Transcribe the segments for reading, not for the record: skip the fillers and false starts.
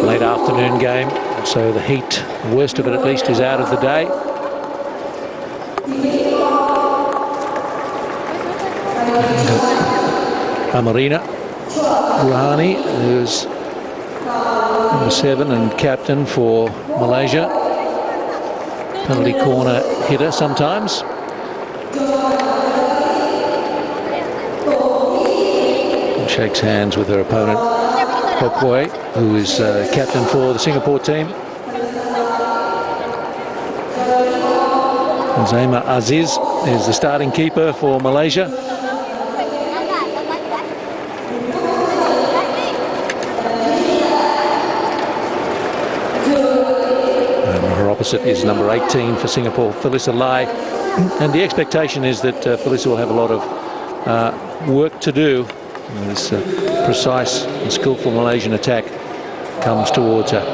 Late afternoon game, so the heat, worst of it at least, is out of the day. Amarina Rouhani, who's number 7 and captain for Malaysia. Penalty corner hitter sometimes. And shakes hands with her opponent, Hopway, who is captain for the Singapore team. And Zaima Aziz is the starting keeper for Malaysia. Opposite is number 18 for Singapore, Felissa Lai. And the expectation is that Felissa will have a lot of work to do. This precise and skillful Malaysian attack comes towards her.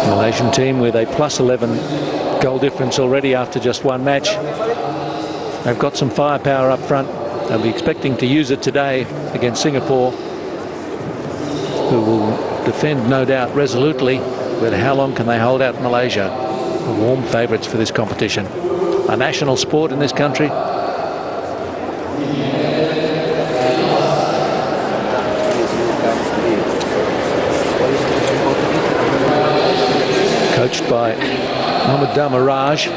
Malaysian team with a +11 goal difference already after just one match. They've got some firepower up front. They'll be expecting to use it today against Singapore, who will defend no doubt resolutely, but how long can they hold out Malaysia? Warm favourites for this competition. A national sport in this country. Coached by Mohamed Damaraj.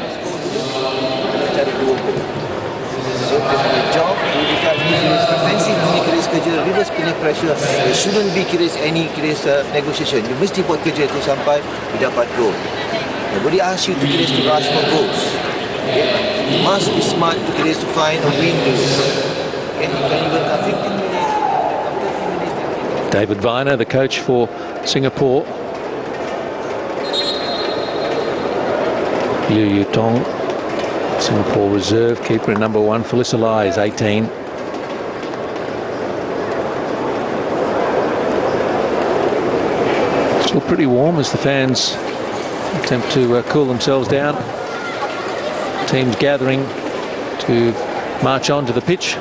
There shouldn't be any negotiation. You must buat kerja tu sampai dapat goal. Nobody asks you to rush for goals. You must be smart to find a win. You can even have 15 minutes. David Viner, the coach for Singapore. Liu Yutong, Singapore reserve keeper at number 1. Felissa Lai is 18. Still pretty warm as the fans attempt to cool themselves down. Teams gathering to march on to the pitch.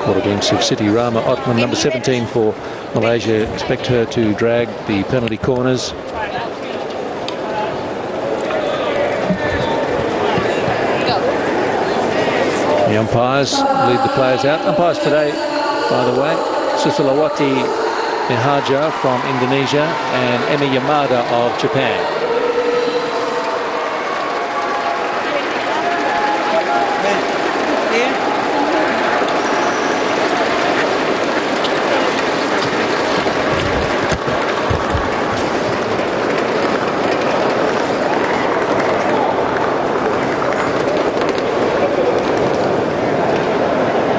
What a glimpse of Siti Rama Othman, number 17 for Malaysia. Expect her to drag the penalty corners. The umpires lead the players out. Umpires today, by the way, Susilawati Nihaja from Indonesia and Emi Yamada of Japan.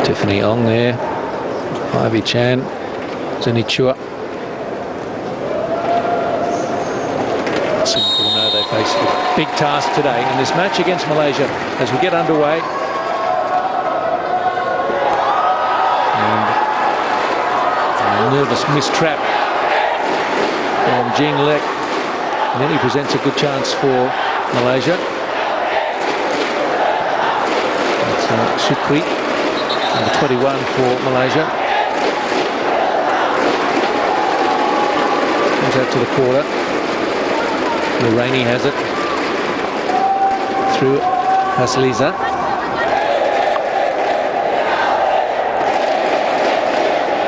Tiffany Ong there, Ivy Chan, Zeni Chua. Singapore know they face a big task today in this match against Malaysia as we get underway. And a nervous mistrap from Jing Lek. And then he presents a good chance for Malaysia. That's Sukri. Number 21 for Malaysia. Comes out to the quarter. Rainey has it. Through Hasliza.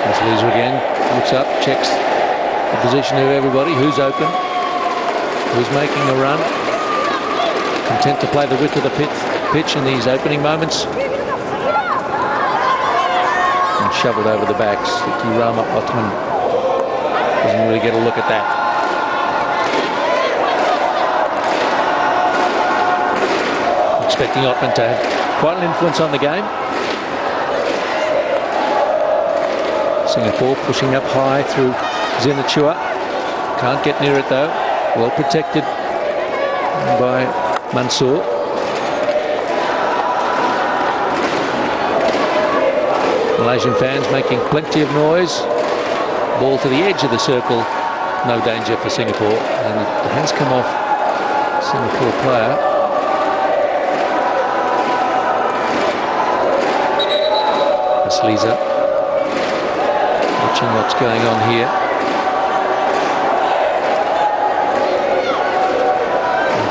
Hasliza again. Looks up, checks the position of everybody. Who's open? Who's making a run? Content to play the width of the pitch in these opening moments. Shoveled over the backs. Siti Rama Othman doesn't really get a look at that. expecting Ottman to have quite an influence on the game. Singapore pushing up high through Zinachua. Can't get near it though. Well protected by Mansour. Malaysian fans making plenty of noise. Ball to the edge of the circle. No danger for Singapore. And it has come off Singapore player. Asliza. Watching what's going on here.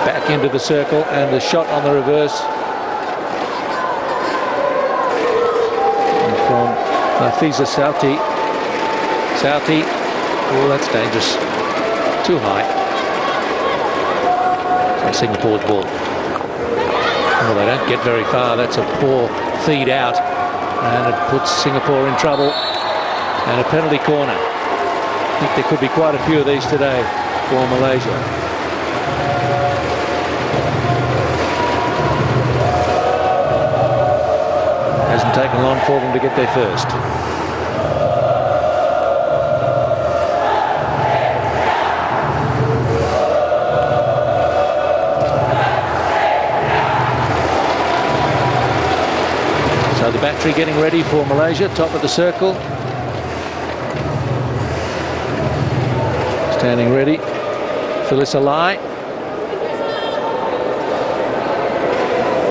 Back into the circle and the shot on the reverse. And from Nafiza Sauti. Sauti. Oh, that's dangerous. Too high. So Singapore's ball. Well, they don't get very far. That's a poor feed out. And it puts Singapore in trouble. And a penalty corner. I think there could be quite a few of these today for Malaysia. Hasn't taken long for them to get there first. So the battery getting ready for Malaysia, top of the circle. Standing ready, Phyllis Alai.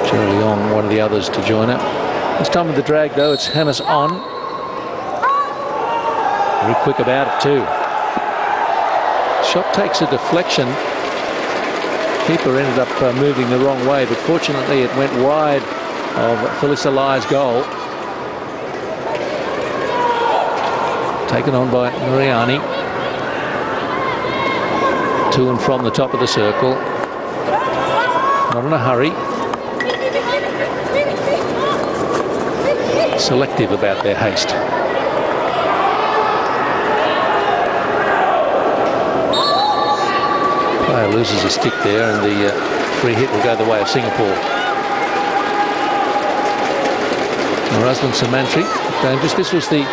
Shirley Ong, one of the others to join her. This time with the drag though, it's Hannes on. Very quick about it too. Shot takes a deflection. Keeper ended up moving the wrong way, but fortunately it went wide of Phyllis Alai's goal. Taken on by Mariani. To and from the top of the circle. Not in a hurry. Selective about their haste. Player loses a stick there and the free hit will go the way of Singapore. Ruslan Samantri, dangerous. This was the,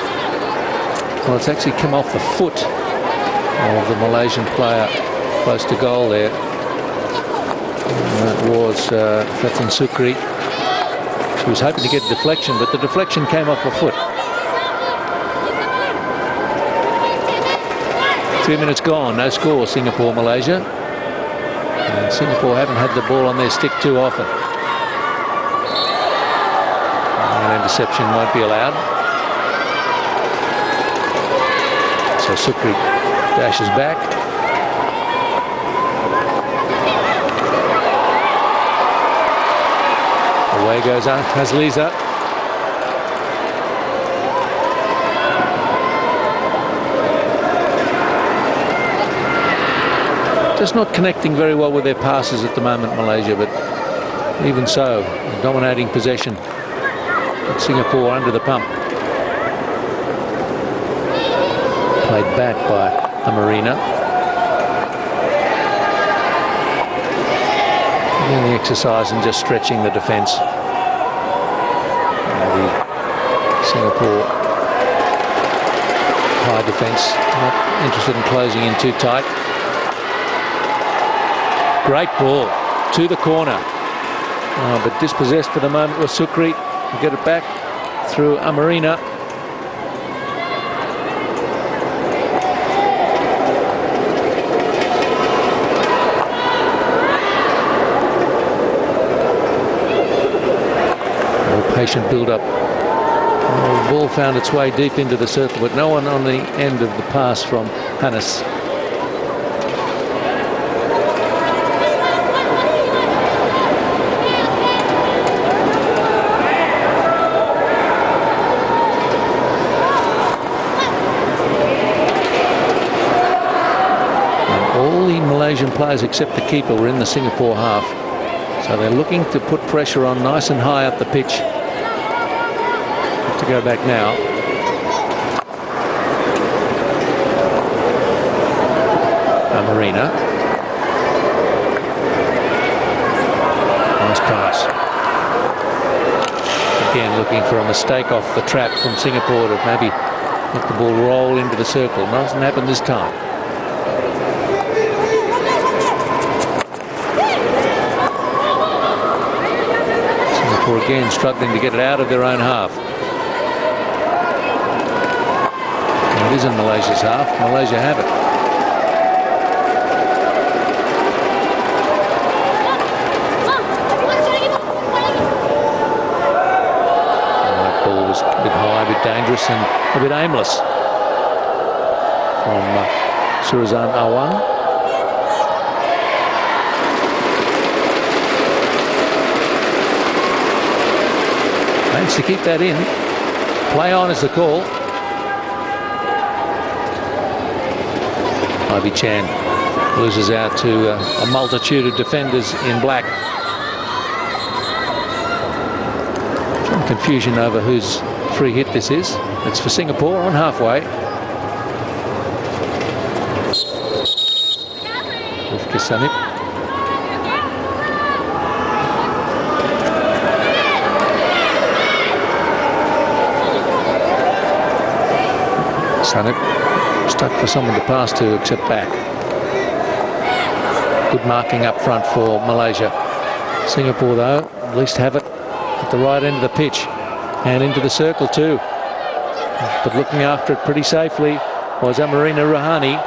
well, it's actually come off the foot of the Malaysian player close to goal there. That was Fatin Sukri. She was hoping to get a deflection, but the deflection came off her foot. 3 minutes gone, no score, Singapore, Malaysia. And Singapore haven't had the ball on their stick too often. An interception won't be allowed. So Sukri dashes back. Away goes Asliza. Just not connecting very well with their passes at the moment, Malaysia, but even so, dominating possession. Singapore under the pump. Played back by Amarina. And the exercise and just stretching the defence. The Singapore high defence, not interested in closing in too tight. Great ball to the corner, but dispossessed for the moment was Sukri. Get it back through Amarina. Patient build-up. The ball found its way deep into the circle, but no one on the end of the pass from Hannes. And all the Malaysian players except the keeper were in the Singapore half. So they're looking to put pressure on nice and high up the pitch. To go back now. Amarina. Nice pass. Again, looking for a mistake off the trap from Singapore to maybe let the ball roll into the circle. Doesn't happen this time. Singapore again struggling to get it out of their own half. And it is in Malaysia's half. Malaysia have it. A bit high, a bit dangerous, and a bit aimless from Surazan Awang. Managed to keep that in. Play on is the call. Ivy Chan loses out to a multitude of defenders in black. Some confusion over whose free hit this is. It's for Singapore on halfway. With Sanip. Sanip stuck for someone to pass to, except back. Good marking up front for Malaysia. Singapore, though, at least have it at the right end of the pitch. And into the circle too. But looking after it pretty safely was Amarina Rahani.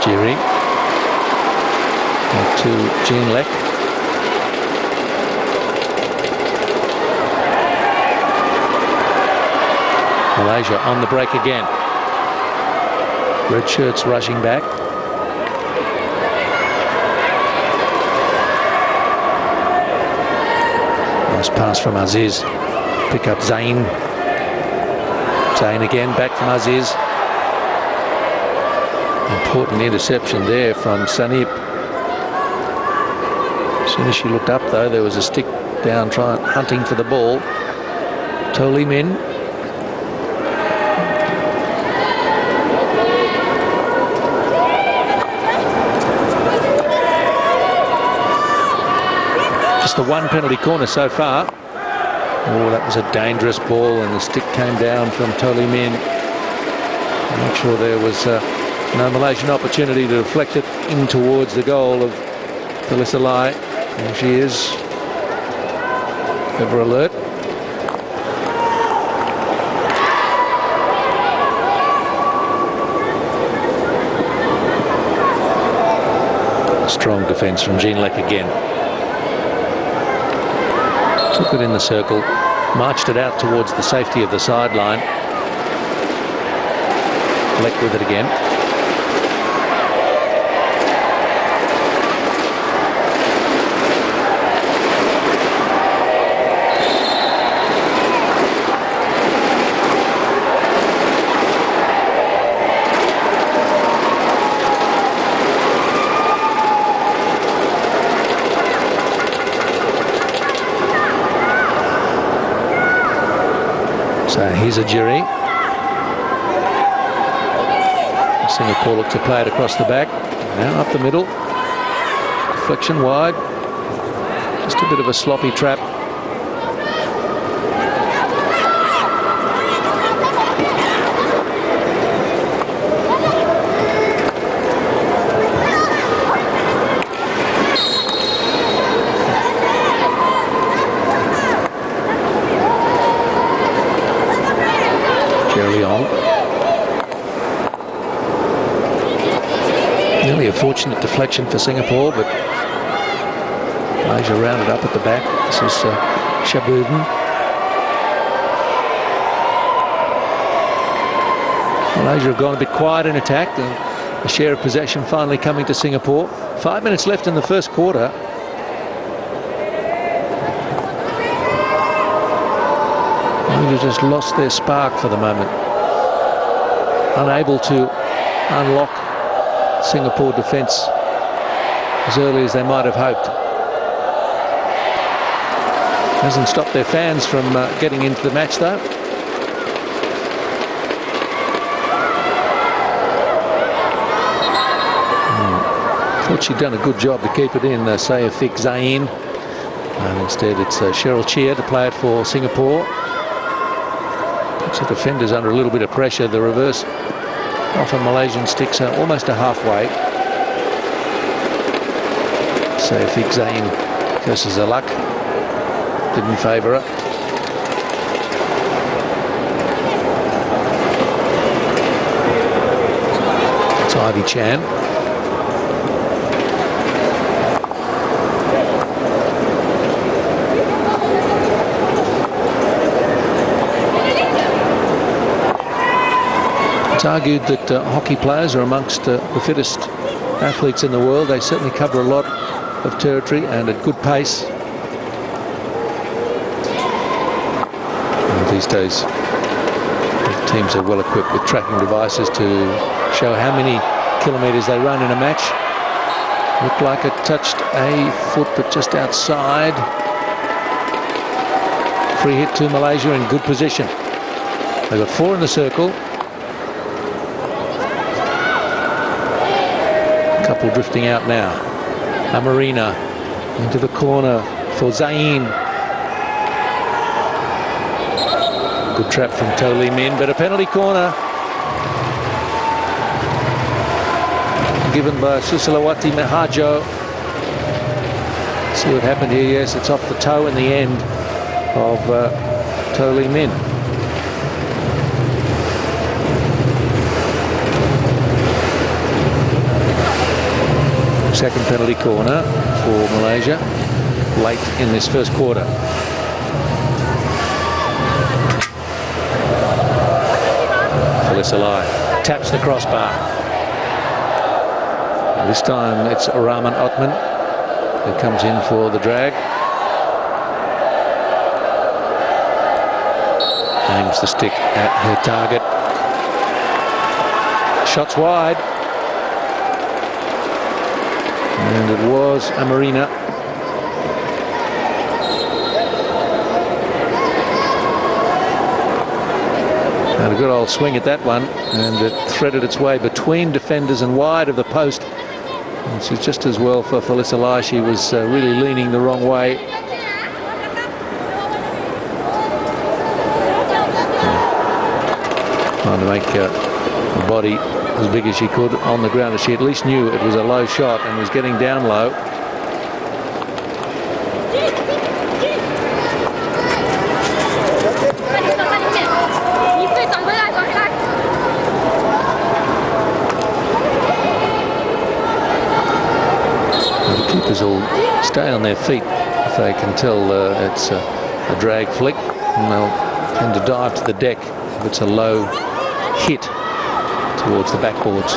Jiri. Back to Jean Lek. Malaysia on the break again. Red shirts rushing back. Nice pass from Aziz. Pick up Zain. Zain again, back from Aziz. Important interception there from Sanip. As soon as she looked up, though, there was a stick down hunting for the ball. Toli Min. The one penalty corner so far. Oh, that was a dangerous ball, and the stick came down from Toli Min. I'm not sure there was no Malaysian opportunity to deflect it in towards the goal of Felisa Lai. There she is. Ever alert. Strong defence from Jean Lek again. Took it in the circle, marched it out towards the safety of the sideline. Lek with it again. So here's a Jiri. Singapore look to play it across the back. Now up the middle. Deflection wide. Just a bit of a sloppy trap. Nearly a fortunate deflection for Singapore, but Malaysia rounded up at the back. This is Shabudin. Malaysia have gone a bit quiet in attack. The share of possession finally coming to Singapore. 5 minutes left in the first quarter. Malaysia just lost their spark for the moment. Unable to unlock Singapore defence as early as they might have hoped. Hasn't stopped their fans from getting into the match, though. Thought she'd done a good job to keep it in, Saifik Zain. And instead it's Cheryl Chia to play it for Singapore. Puts the defenders under a little bit of pressure. The reverse off a Malaysian sticks almost a halfway. Saifik Zain curses her luck. Didn't favour her. It's Ivy Chan. It's argued that hockey players are amongst the fittest athletes in the world. They certainly cover a lot of territory and at good pace. And these days, teams are well equipped with tracking devices to show how many kilometres they run in a match. Looked like it touched a foot, but just outside. Free hit to Malaysia in good position. They've got 4 in the circle. Couple drifting out now. Amarina into the corner for Zain. Good trap from To Lee Min, but a penalty corner given by Susilawati Mahajo. See what happened here. Yes, it's off the toe in the end of To Lee Min. Second penalty corner for Malaysia late in this first quarter. Felisalai taps the crossbar. This time it's Rahman Othman who comes in for the drag. Aims the stick at her target. Shots wide. And it was Amarina. Had a good old swing at that one, and it threaded its way between defenders and wide of the post. And it's just as well for Felisalai. She was really leaning the wrong way. Trying to make the body as big as she could on the ground, as she at least knew it was a low shot and was getting down low. The keepers will stay on their feet if they can tell it's a drag flick, and they'll tend to dive to the deck if it's a low hit towards the backboards.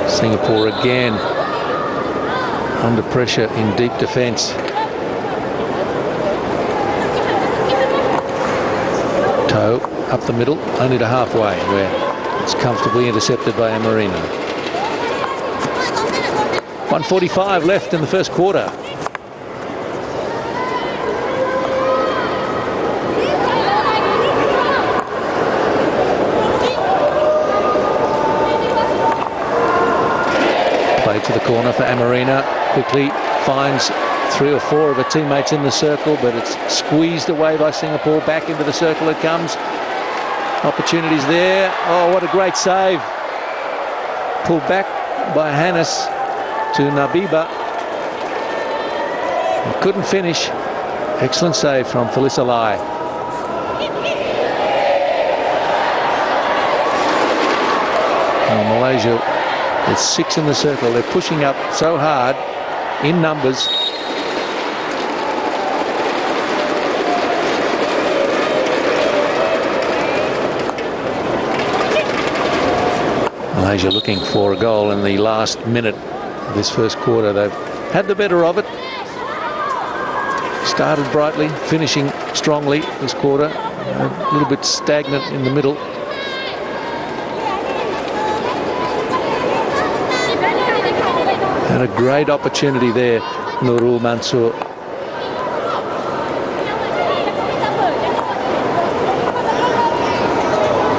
Singapore again under pressure in deep defence. Toe up the middle, only to halfway, where it's comfortably intercepted by Amarina. 1:45 left in the first quarter. To the corner for Amarina. Quickly finds 3 or 4 of her teammates in the circle, but it's squeezed away by Singapore. Back into the circle it comes. Opportunities there. Oh, what a great save. Pulled back by Hannes to Nabiba. Couldn't finish. Excellent save from Felisalai. Malaysia with 6 in the circle. They're pushing up so hard in numbers. Malaysia looking for a goal in the last minute of this first quarter. They've had the better of it. Started brightly, finishing strongly this quarter. A little bit stagnant in the middle. Had a great opportunity there, Nurul Mansur.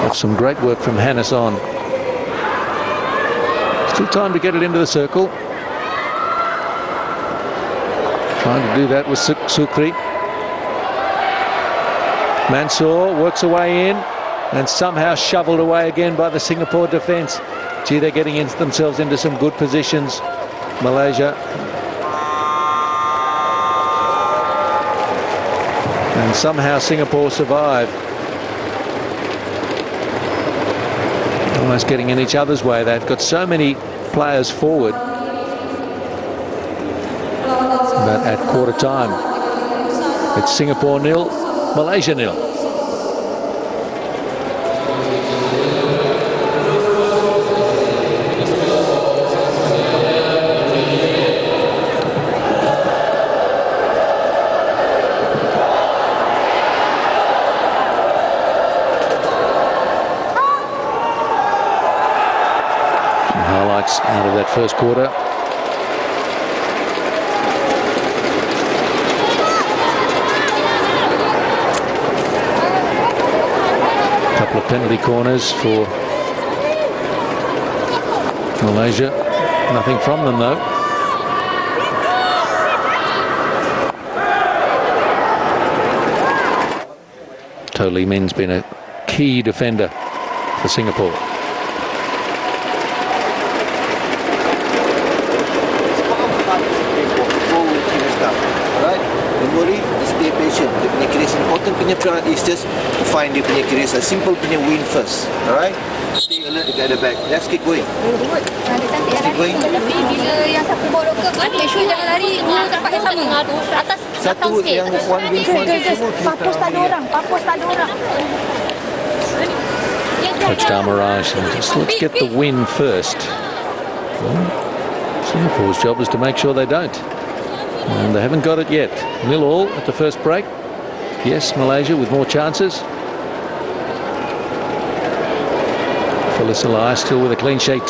That's some great work from Hannes on. Still time to get it into the circle. Trying to do that with Sukri. Mansour works away in and somehow shoveled away again by the Singapore defence. Gee, they're getting themselves into some good positions, Malaysia. And somehow Singapore survive. Almost getting in each other's way. They've got so many players forward. But at quarter time, it's Singapore 0, Malaysia 0. Some highlights out of that first quarter. Couple of penalty corners for Malaysia. Nothing from them though. To Lee Min's been a key defender for Singapore. Stay patient. The punya case important punya perangai is just to find the punya case. A simple punya win first. Alright. Stay alert dekat the back. Let's keep going. Let's keep going. Tapi bila yang satu bola ke kan, make sure jangan lari guna tempat yang sama. Atas satu yang one win one semua. Papus tak ada orang. Papus tak ada orang. Coach Damaraj, let's get the win first. Well, Singapore's job is to make sure they don't. And they haven't got it yet. 0-0 at the first break. Yes, Malaysia with more chances. Phyllis Elias still with a clean sheet.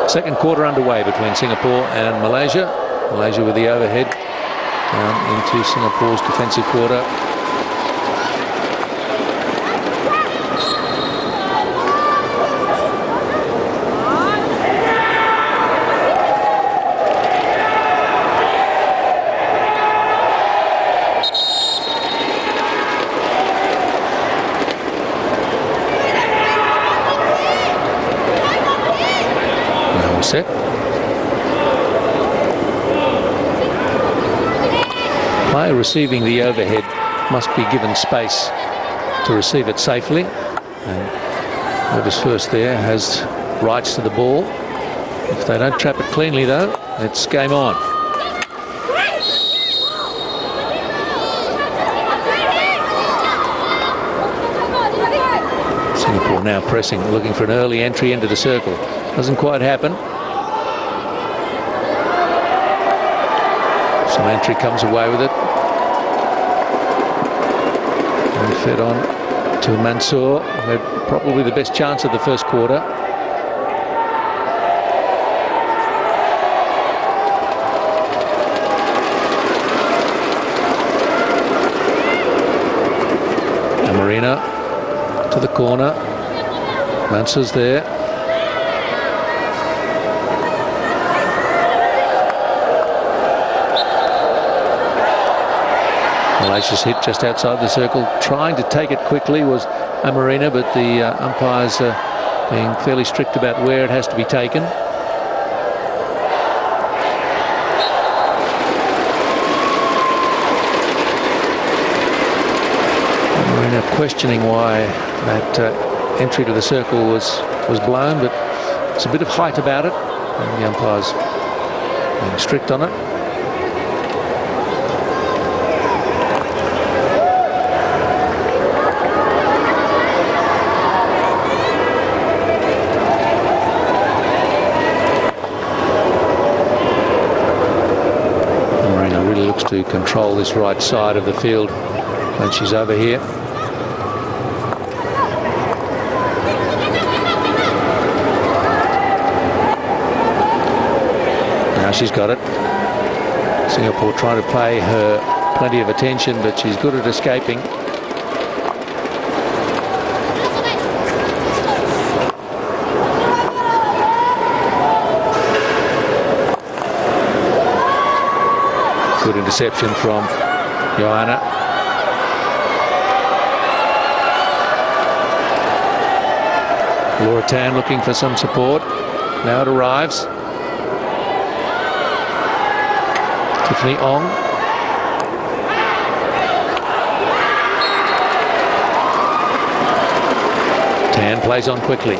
Second quarter underway between Singapore and Malaysia. Malaysia with the overhead down into Singapore's defensive quarter. Set. Player receiving the overhead must be given space to receive it safely. And whoever's first there has rights to the ball. If they don't trap it cleanly though, it's game on. Singapore now pressing, looking for an early entry into the circle. Doesn't quite happen. Some entry comes away with it. And fed on to Mansour, who had probably the best chance of the first quarter. Marina to the corner. Mansour's there. Malaysia's hit just outside the circle. Trying to take it quickly was Amarina, but the umpires are being fairly strict about where it has to be taken. Amarina questioning why that entry to the circle was blown, but it's a bit of height about it, and the umpires being strict on it. To control this right side of the field when she's over here. Now she's got it. Singapore trying to play her plenty of attention, but she's good at escaping. Good interception from Johanna. Laura Tan looking for some support. Now it arrives. Tiffany Ong. Tan plays on quickly.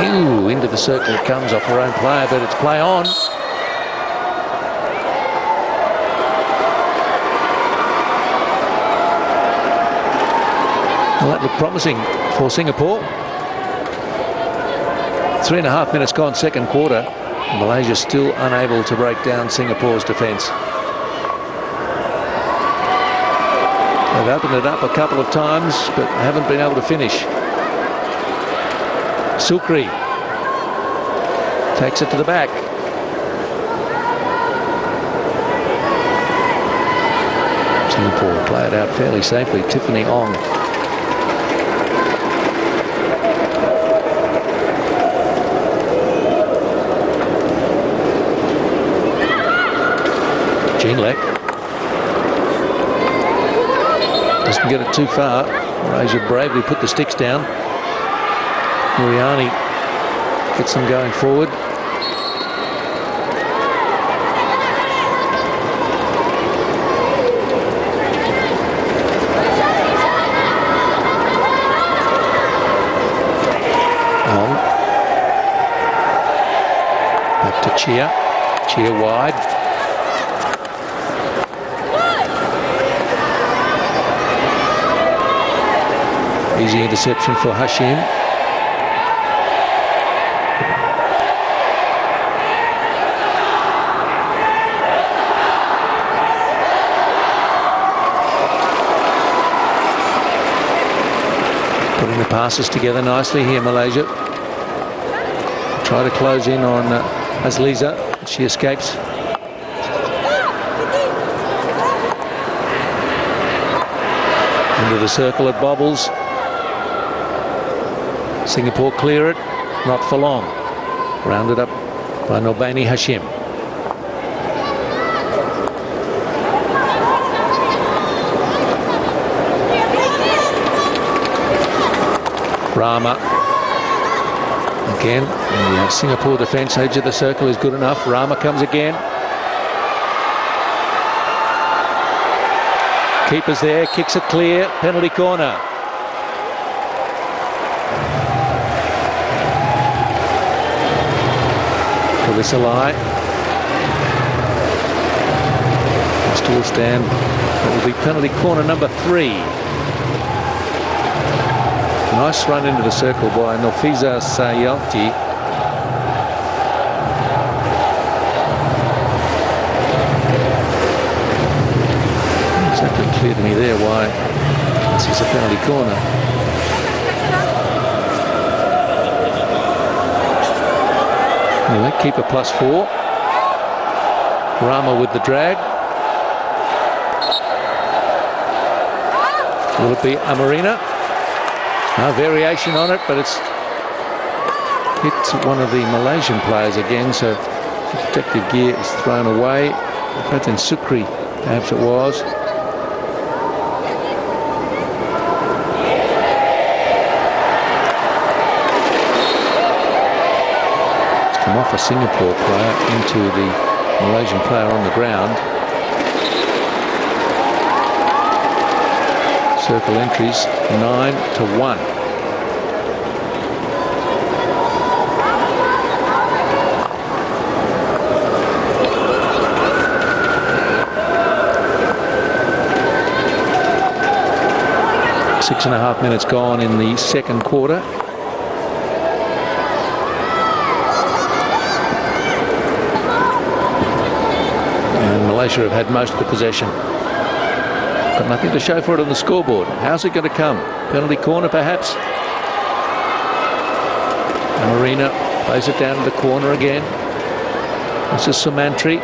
Ew, into the circle it comes off her own player, but it's play on. Well, that looked promising for Singapore. 3.5 minutes gone, second quarter. Malaysia still unable to break down Singapore's defence. They've opened it up a couple of times, but haven't been able to finish. Sukri takes it to the back. Singapore play it out fairly safely. Tiffany Ong. Jinlek doesn't get it too far. Malaysia bravely put the sticks down. Muriani gets them going forward. On. Back to Chia. Chia wide. Easy interception for Hashim. Putting the passes together nicely here, Malaysia. Try to close in on Azliza. She escapes. Into the circle, it bobbles. Singapore clear it, not for long. Rounded up by Norbani Hashim. Rama. Again, the Singapore defence, edge of the circle is good enough. Rama comes again. Keeper's there, kicks it clear, penalty corner. Salai. Still stand. It will be penalty corner number 3. Nice run into the circle by Nofiza Sayalti. Not exactly clear to me there why this is a penalty corner. Anyway, keeper +4. Rama with the drag. Will it be Amarina? No variation on it, but it's hit one of the Malaysian players again, so the protective gear is thrown away. Fatin Sukri, perhaps it was. Come off a Singapore player into the Malaysian player on the ground. Circle entries 9-1. Six and a half minutes gone in the second quarter. Malaysia have had most of the possession. Got nothing to show for it on the scoreboard. How's it going to come? Penalty corner, perhaps? Marina plays it down to the corner again. This is Sumantri.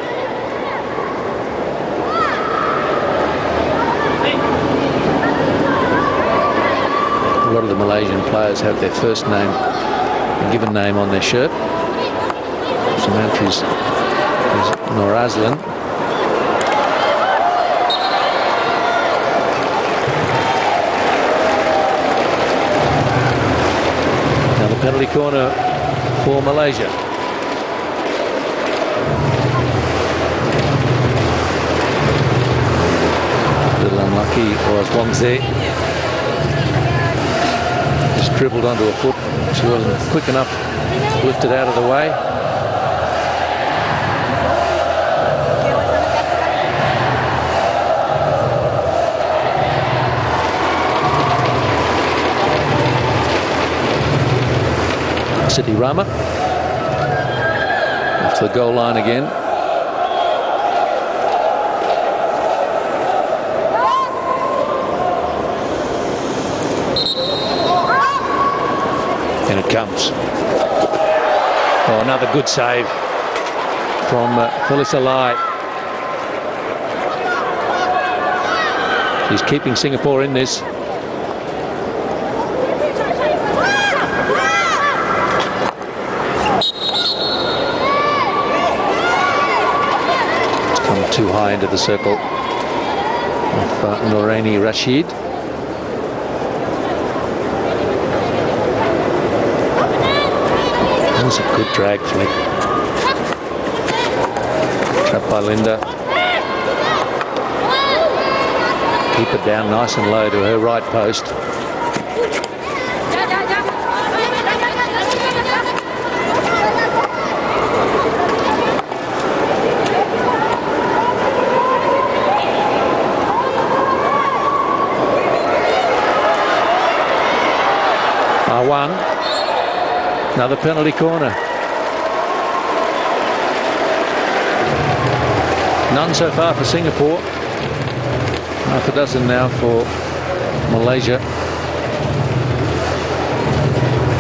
lot of the Malaysian players have their first name, a given name on their shirt. Samantha is Norazlan. Now the penalty corner for Malaysia. A little unlucky was Wangze. Just dribbled onto a foot. She wasn't quick enough to lift it out of the way. Siti Rama off the goal line again. And it comes. Oh, another good save from Felisa Lai. She's keeping Singapore in this. Too high into the circle of Noraini Rashid. That was a good drag flick. Trapped by Linda. Keep it down nice and low to her right post. Awang, another penalty corner. None so far for Singapore. Half a dozen now for Malaysia.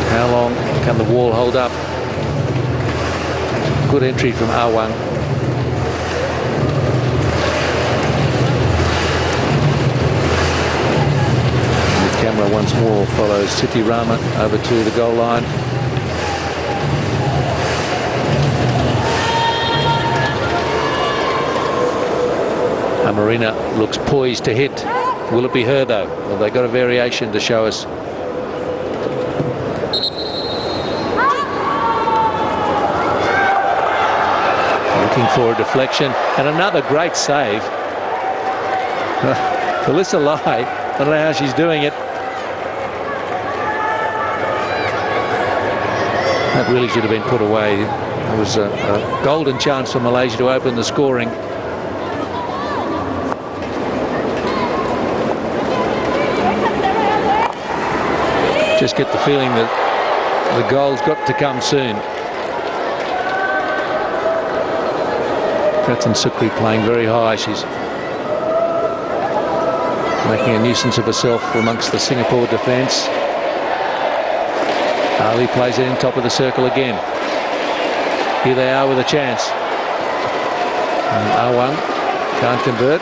How long can the wall hold up? Good entry from Awang. Camera once more follows Siti Rama over to the goal line. Marina looks poised to hit. Will it be her though? Well, they got a variation to show us. Looking for a deflection and another great save. Felisa Lai, I don't know how she's doing it. That really should have been put away. It was a golden chance for Malaysia to open the scoring. Just get the feeling that the goal's got to come soon. Pratin Sukri playing very high. She's making a nuisance of herself amongst the Singapore defence. Ali plays it in top of the circle again. Here they are with a chance. And Awang can't convert.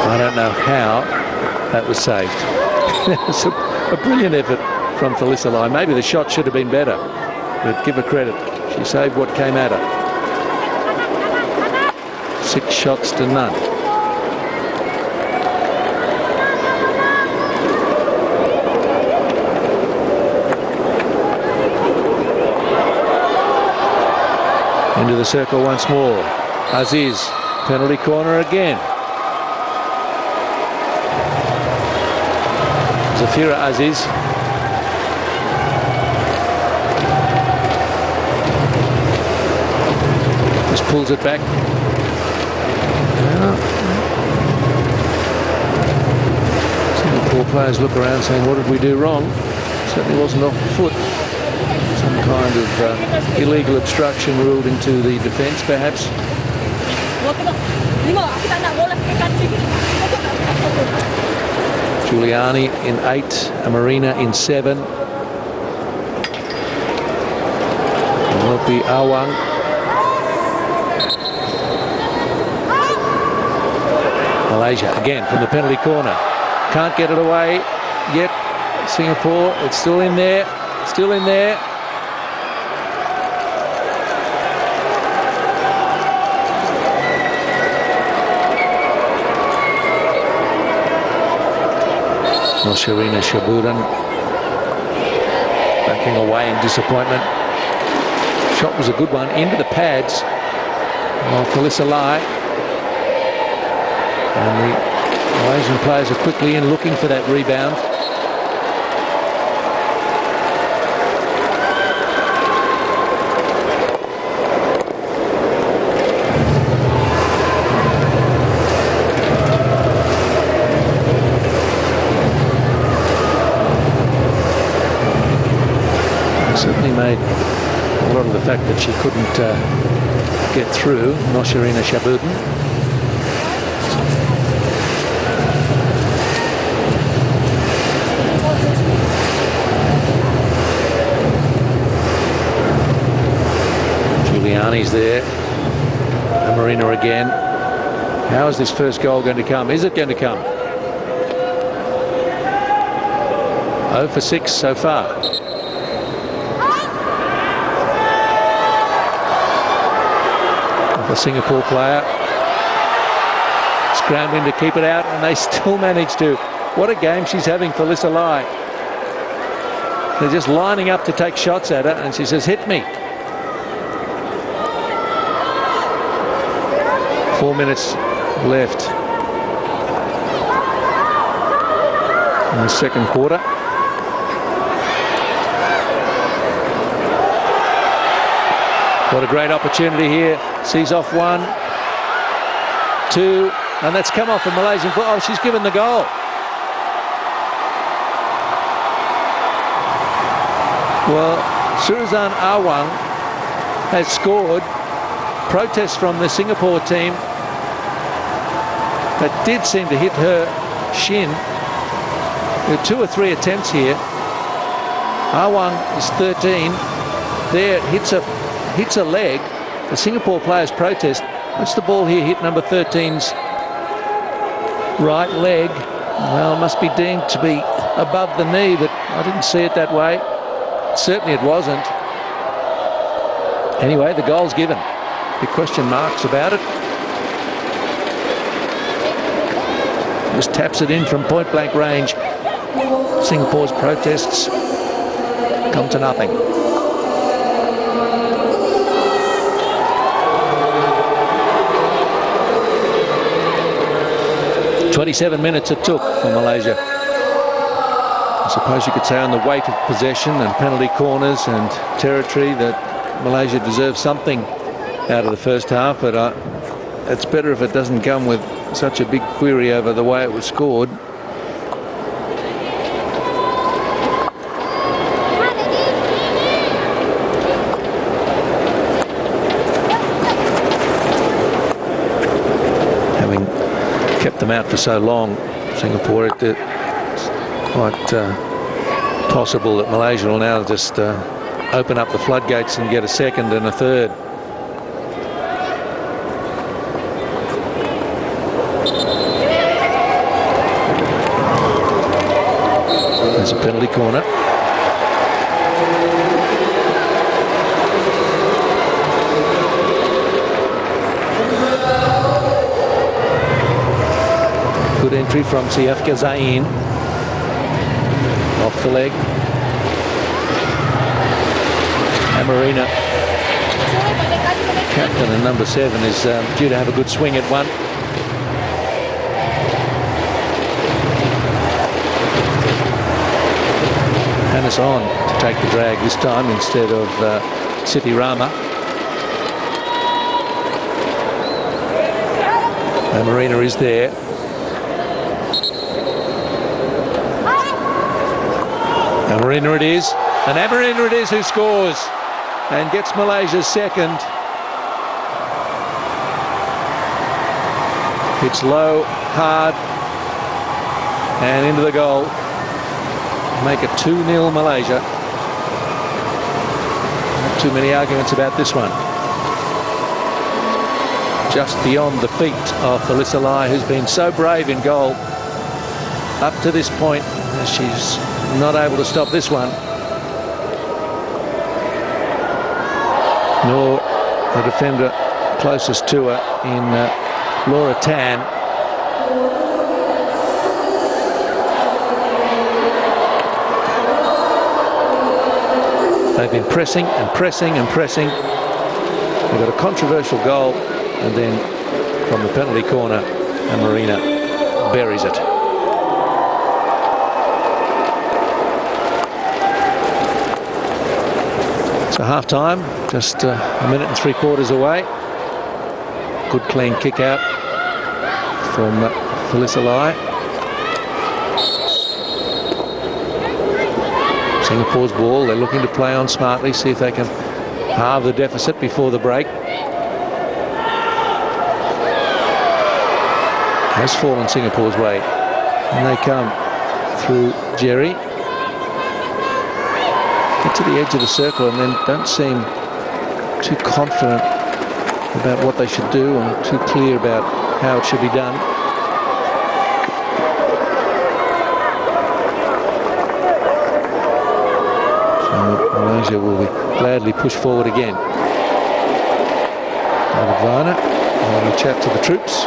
I don't know how that was saved. It's a brilliant effort from Felisa Lai. Maybe the shot should have been better, but give her credit. She saved what came at her. 6 shots to none. Into the circle once more. Aziz, penalty corner again. Zafira Aziz. Just pulls it back. Singapore players look around saying, what did we do wrong? Certainly wasn't off the foot. Some kind of illegal obstruction ruled into the defence, perhaps. Giuliani in 8, Amarina in 7. Will it be Awang? Malaysia again from the penalty corner. Can't get it away yet. Singapore, it's still in there. Still in there. Nosharina Shabudan backing away in disappointment. Shot was a good one into the pads. Well, Felissa Lai. And the Malaysian players are quickly in looking for that rebound. Certainly made a lot of the fact that she couldn't get through, Nosharina Shabudan. Giuliani's there. Marina again. How is this first goal going to come? Is it going to come? 0 for 6 so far. The Singapore player scrambling to keep it out, and they still manage to. What a game she's having, Felissa Lai. They're just lining up to take shots at her, and she says, hit me. 4 minutes left in the second quarter. What a great opportunity here. Sees off 1, 2, and that's come off a Malaysian foot. Oh, she's given the goal. Well, Surazan Awang has scored. Protests from the Singapore team that did seem to hit her shin. There are 2 or 3 attempts here. Awang is 13. There, hits a leg. The Singapore players protest. What's the ball here hit number 13's right leg? Well, it must be deemed to be above the knee, but I didn't see it that way. Certainly it wasn't. Anyway, the goal's given. Big question marks about it. Just taps it in from point-blank range. Singapore's protests come to nothing. 27 minutes it took for Malaysia. I suppose you could say on the weight of possession and penalty corners and territory that Malaysia deserves something out of the first half, but it's better if it doesn't come with such a big query over the way it was scored. Having kept them out for so long, Singapore, it's quite possible that Malaysia will now just open up the floodgates and get a second and a third. There's a penalty corner. Good entry from Siafka Zain. Off the leg. Amarina, captain and number 7, is due to have a good swing at one. Hannes on to take the drag this time instead of Siti Rama. Amarina is there. Amarina it is, and Amarina it is who scores and gets Malaysia's second. It's low, hard, and into the goal. Make it 2-0 Malaysia. Not too many arguments about this one. just beyond the feet of Felissa Lai, who's been so brave in goal up to this point. She's not able to stop this one, nor the defender closest to her in Laura Tan. They've been pressing and pressing and pressing. They've got a controversial goal, and then from the penalty corner, and Marina buries it. So half-time, just a minute and 3/4 away. Good clean kick out from Felissa Lai. Singapore's ball, they're looking to play on smartly, see if they can halve the deficit before the break. Has fallen Singapore's way. And they come through Jerry. Get to the edge of the circle and then don't seem too confident about what they should do or too clear about how it should be done. Malaysia will be gladly pushed forward again. David Varner having a chat to the troops.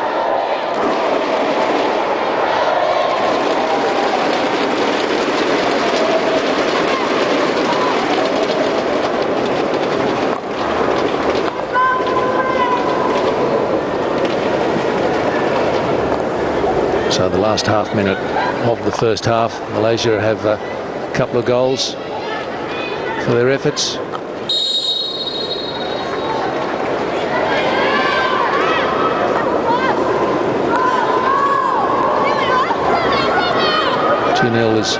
So the last half minute of the first half, Malaysia have a couple of goals for their efforts. Two-nil is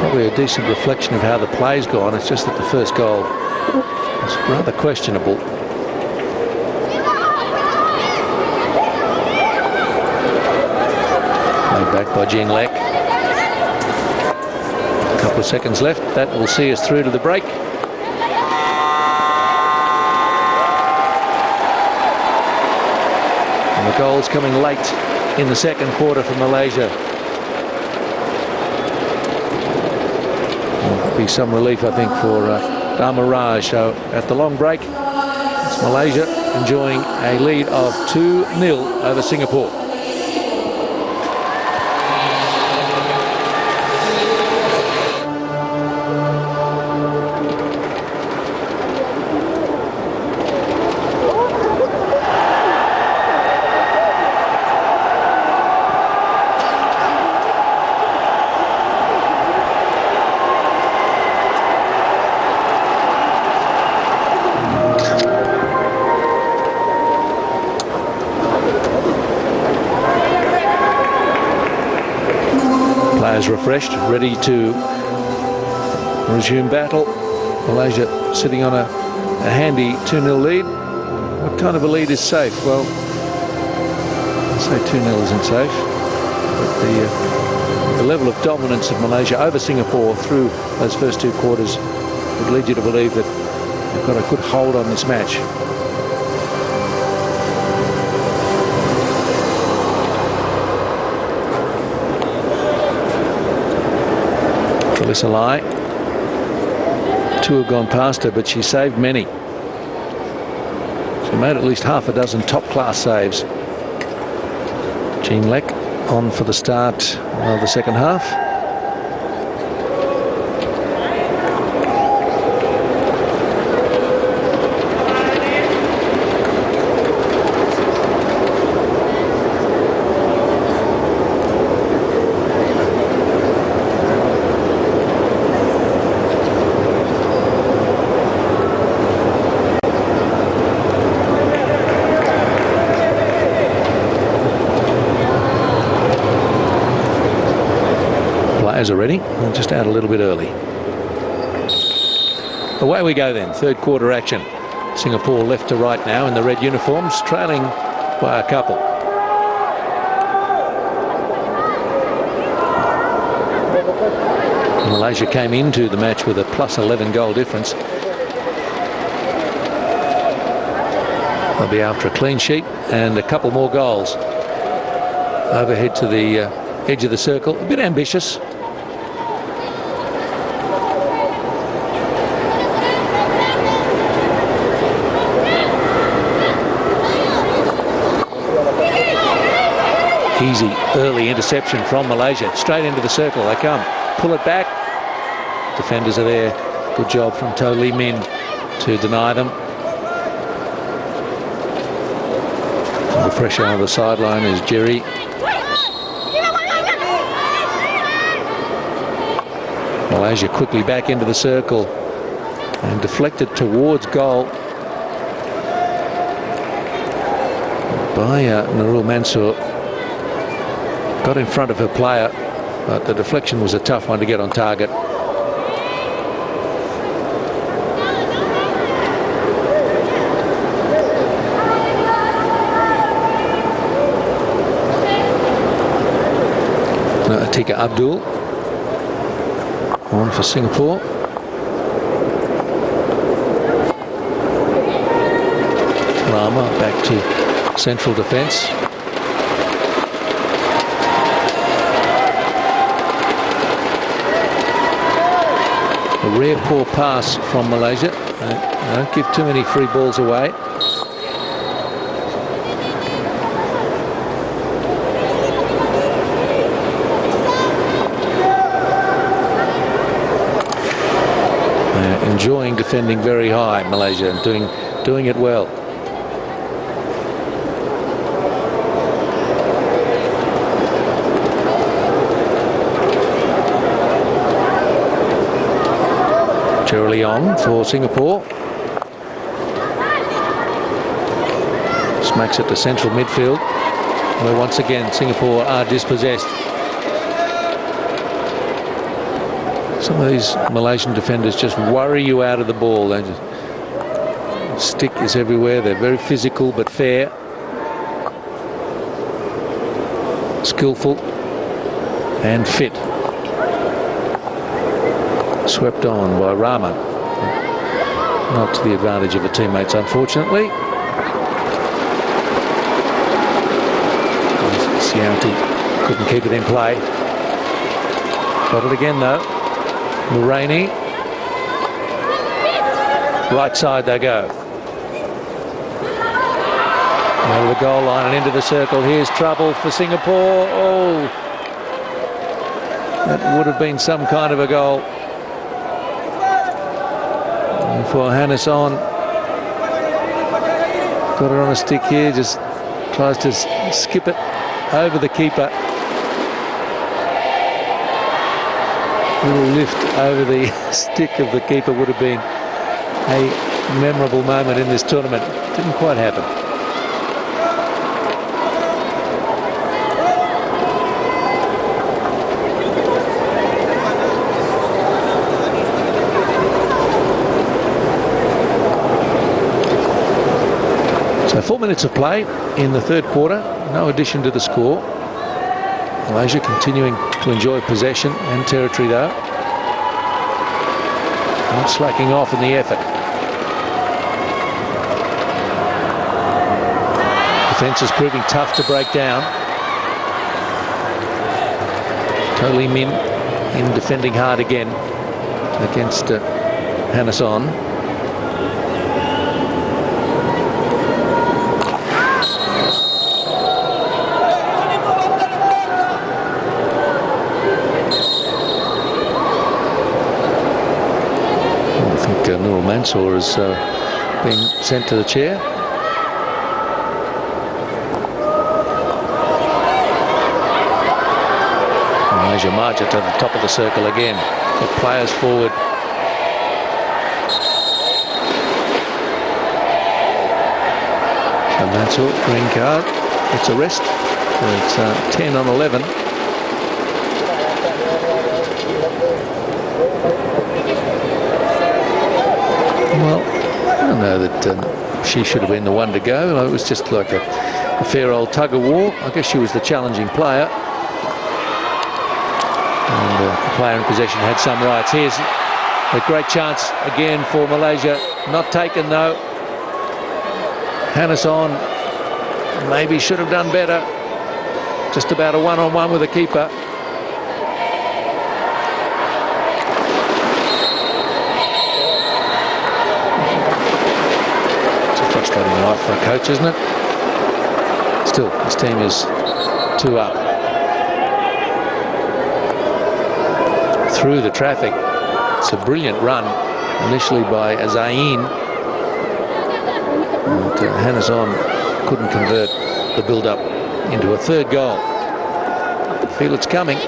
probably a decent reflection of how the play's gone. It's just that the first goal was rather questionable. Laid back by Jing Lek. Couple of seconds left. That will see us through to the break. And the goal's coming late in the second quarter for Malaysia. There'll be some relief, I think, for Damaraj. So at the long break, it's Malaysia enjoying a lead of 2-0 over Singapore. Refreshed, ready to resume battle. Malaysia sitting on a handy 2-0 lead. What kind of a lead is safe? Well, I'd say 2-0 isn't safe, but the level of dominance of Malaysia over Singapore through those first two quarters would lead you to believe that they've got a good hold on this match. Felissa Lai. Two have gone past her, but she saved many. She made at least half a dozen top-class saves. Jean Lek on for the start of the second half. Already, we'll just out a little bit early. Away we go then, third quarter action. Singapore left to right now in the red uniforms, trailing by a couple. Malaysia came into the match with a +11 goal difference. They'll be after a clean sheet and a couple more goals. Overhead to the edge of the circle. A bit ambitious. Easy early interception from Malaysia. Straight into the circle they come. Pull it back. Defenders are there. Good job from To Lee Min to deny them. The pressure on the sideline is Jerry. Malaysia quickly back into the circle and deflected towards goal by Nurul Mansour. Got in front of her player, but the deflection was a tough one to get on target. Atika Abdul on for Singapore. Rama back to central defence. A rare poor pass from Malaysia. They don't give too many free balls away. Enjoying defending very high, Malaysia, and doing it well. Jerry Leong for Singapore. Smacks it to central midfield, where once again Singapore are dispossessed. Some of these Malaysian defenders just worry you out of the ball. They just, stick is everywhere. They're very physical but fair, skillful and fit. Swept on by Rahman. Not to the advantage of the teammates, unfortunately. Sianti couldn't keep it in play. Got it again though. Mulraney. Right side they go. Over the goal line and into the circle. Here's trouble for Singapore. Oh, that would have been some kind of a goal. And for Hannes on. Got it on a stick here. Just tries to skip it over the keeper. Little lift over the stick of the keeper would have been a memorable moment in this tournament. Didn't quite happen. So 4 minutes of play in the third quarter. No addition to the score. Malaysia continuing to enjoy possession and territory though. Not slacking off in the effort. Defence is proving tough to break down. To Lee Min in defending hard again against Hannes on. Nurul Mansour has been sent to the chair. Malaysia march it to the top of the circle again. The players forward. So Mansour, green card. It's a rest. So it's 10 on 11. Well, I don't know that she should have been the one to go. It was just like a fair old tug of war. I guess she was the challenging player. And the player in possession had some rights. Here's a great chance again for Malaysia. Not taken though. Hannes-on maybe should have done better. Just about a one-on-one with the keeper. It's a frustrating life for a coach, isn't it? Still, his team is 2 up. Through the traffic. It's a brilliant run initially by Zayn. And Hannes-on couldn't convert the build-up into a third goal. Feel it's coming.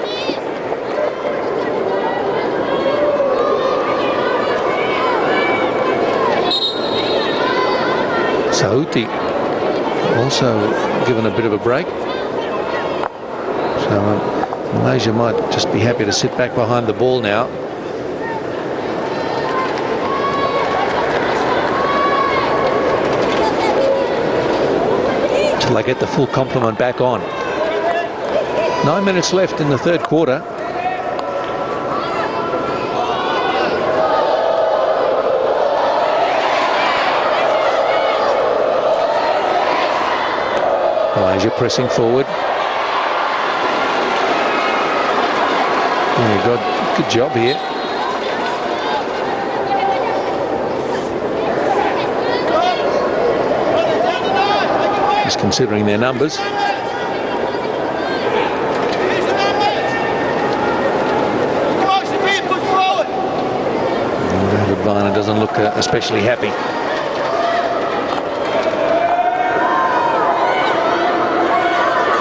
Sahuti also given a bit of a break. So Malaysia might just be happy to sit back behind the ball now. Till they get the full complement back on. 9 minutes left in the third quarter. Malaysia pressing forward. Oh, good job here. Just considering their numbers. Varner doesn't look especially happy.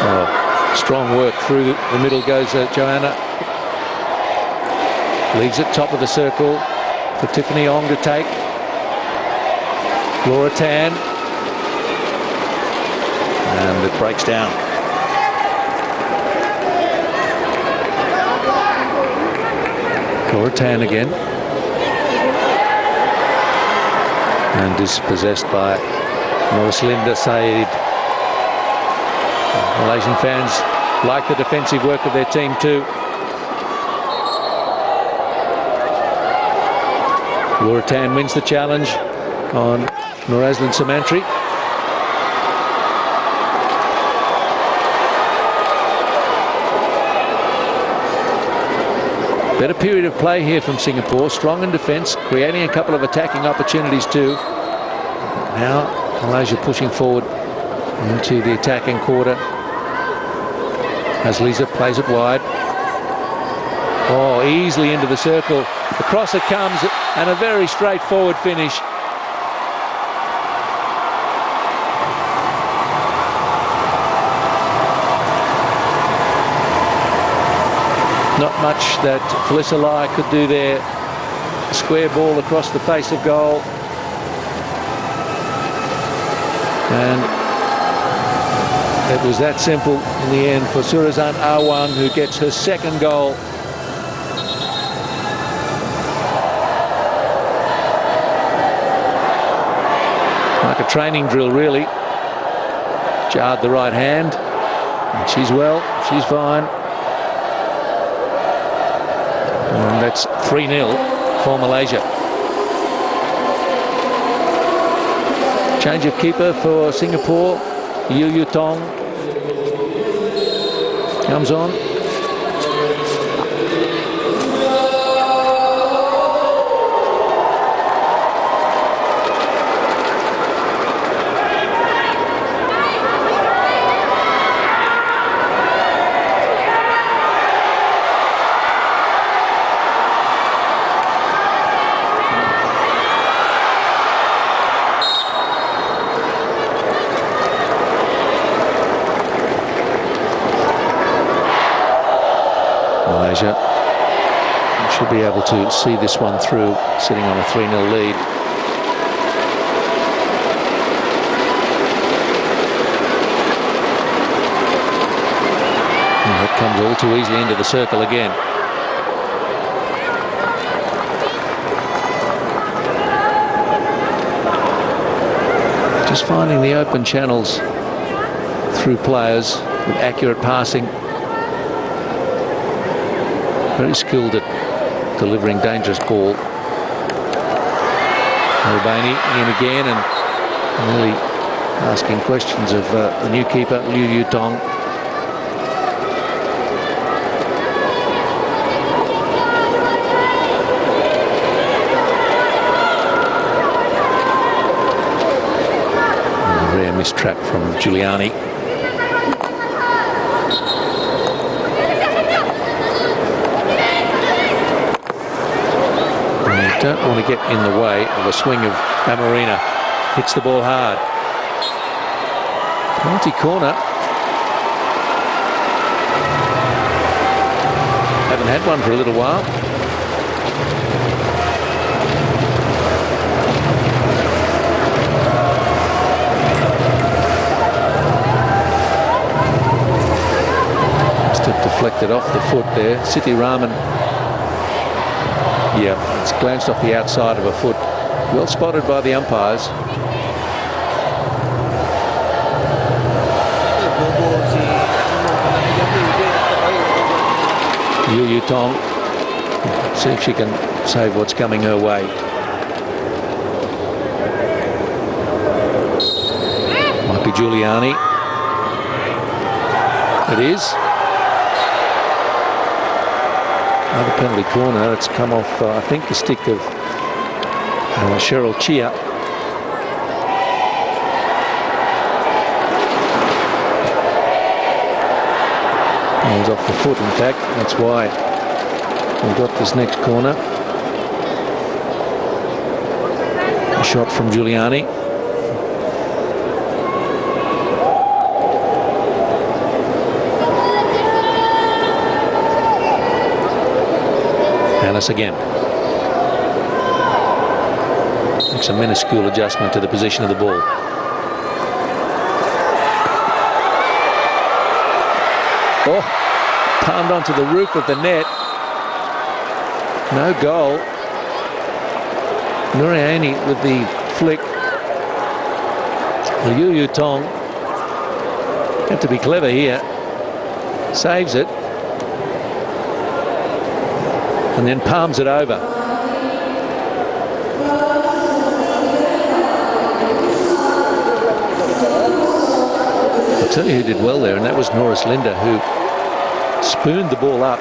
Oh, strong work through the middle goes Joanna. Leaves it top of the circle for Tiffany Ong to take. Laura Tan. And it breaks down. Laura Tan again. And dispossessed by Linda Said. Malaysian fans like the defensive work of their team too. Laura Tan wins the challenge on Norazlin Samantri. Better period of play here from Singapore. Strong in defence, creating a couple of attacking opportunities too. Now Malaysia pushing forward into the attacking quarter. As Lisa plays it wide. Oh, easily into the circle. Across it comes, and a very straightforward finish. Not much that Felissa Lai could do there. A square ball across the face of goal. And it was that simple in the end for Surazan Awang, who gets her second goal. Like a training drill, really. Jarred the right hand. And she's well, she's fine. And that's 3-0 for Malaysia. Change of keeper for Singapore. Yu Yu Tong comes on. Malaysia should be able to see this one through, sitting on a 3-0 lead. And that comes all too easily into the circle again. Just finding the open channels through players with accurate passing. Very skilled at delivering dangerous ball. Mulvaney in again and nearly asking questions of the new keeper, Liu Yutong. And a rare mistrap from Giuliani. Don't want to get in the way of a swing of Amarina. Hits the ball hard. Penalty corner. Haven't had one for a little while. Must have deflected off the foot there. Siti Rahman. Yeah, it's glanced off the outside of a foot. Well spotted by the umpires. Liu Yutong. See if she can save what's coming her way. Might be Giuliani. It is. Another penalty corner. It's come off, I think, the stick of Cheryl Chia. It was off the foot, in fact. That's why we've got this next corner. A shot from Giuliani. Alice again. Makes a minuscule adjustment to the position of the ball. Oh, palmed onto the roof of the net. No goal. Nuriani with the flick. Liu Yutong had to be clever here. Saves it. And then palms it over. I'll tell you who did well there, and that was Norris Linda, who spooned the ball up.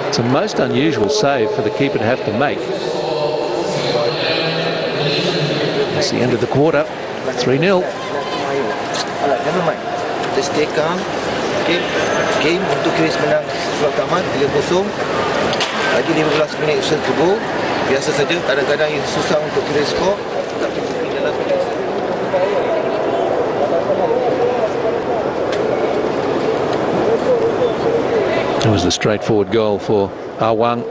It's a most unusual save for the keeper to have to make. That's the end of the quarter. 3-0. Never mind. Just stay calm. Okay. Game untuk Chris menang surat tamat 3-0. Lagi 15 minit usaha to go. Biasa saja, kadang-kadang yang susah untuk Chris skor. Tapi dalam It was the straightforward goal for Awang.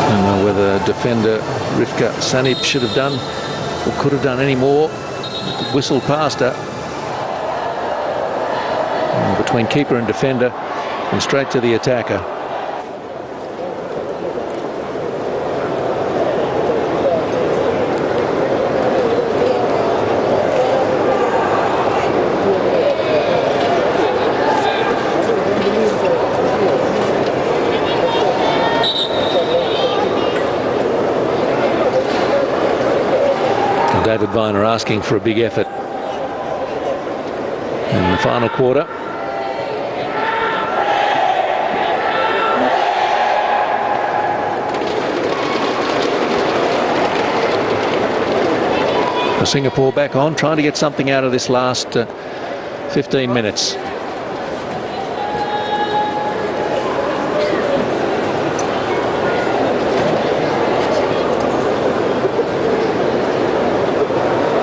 I don't know whether defender Rifka Sanip should have done or could have done any more. Whistled past her. And between keeper and defender and straight to the attacker. David Viner asking for a big effort in the final quarter. For Singapore back on, trying to get something out of this last 15 minutes.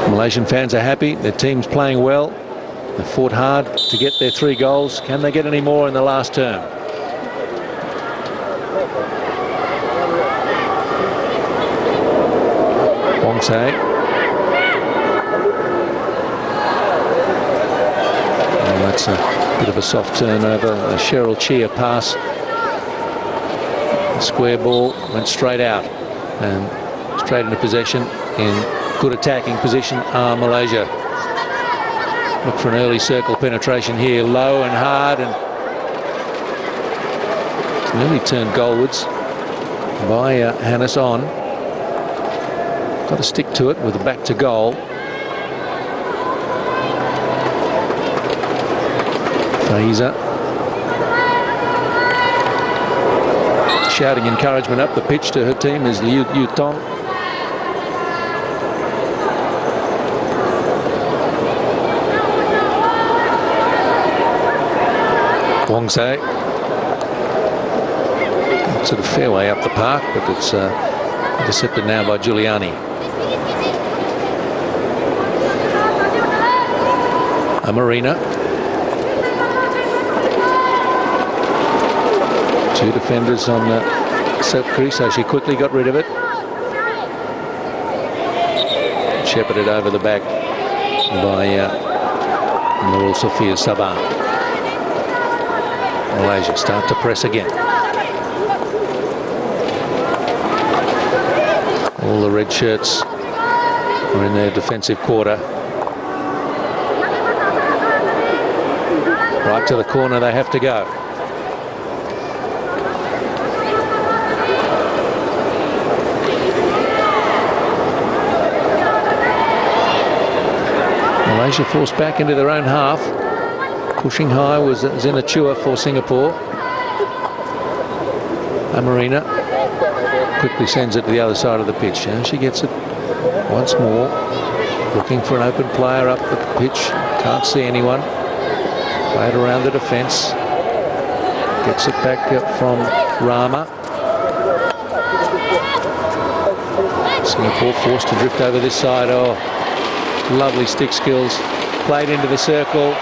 Malaysian fans are happy. Their team's playing well. They fought hard to get their 3 goals. Can they get any more in the last term? Wongsae. Oh, that's a bit of a soft turnover. A Cheryl Chia pass. The square ball went straight out and straight into possession in good attacking position. Malaysia look for an early circle penetration here, low and hard, and Nearly turned goalwards by Hannes on. Got to stick to it with the back to goal. Faiza shouting encouragement up the pitch to her team is Liu Tong. Wong Say. Sort of fair way up the park, but it's intercepted now by Giuliani. Marina. Two defenders on the set crease, so she quickly got rid of it. Shepherded over the back by Nurul Sofia Sabah. Malaysia start to press again. All the red shirts are in their defensive quarter. Right to the corner they have to go. Malaysia forced back into their own half. Pushing high was Zinachua for Singapore. Amarina quickly sends it to the other side of the pitch. And she gets it once more. Looking for an open player up the pitch. Can't see anyone. Play it around the defence. Gets it back from Rama. Singapore forced to drift over this side. Oh, lovely stick skills. Played into the circle.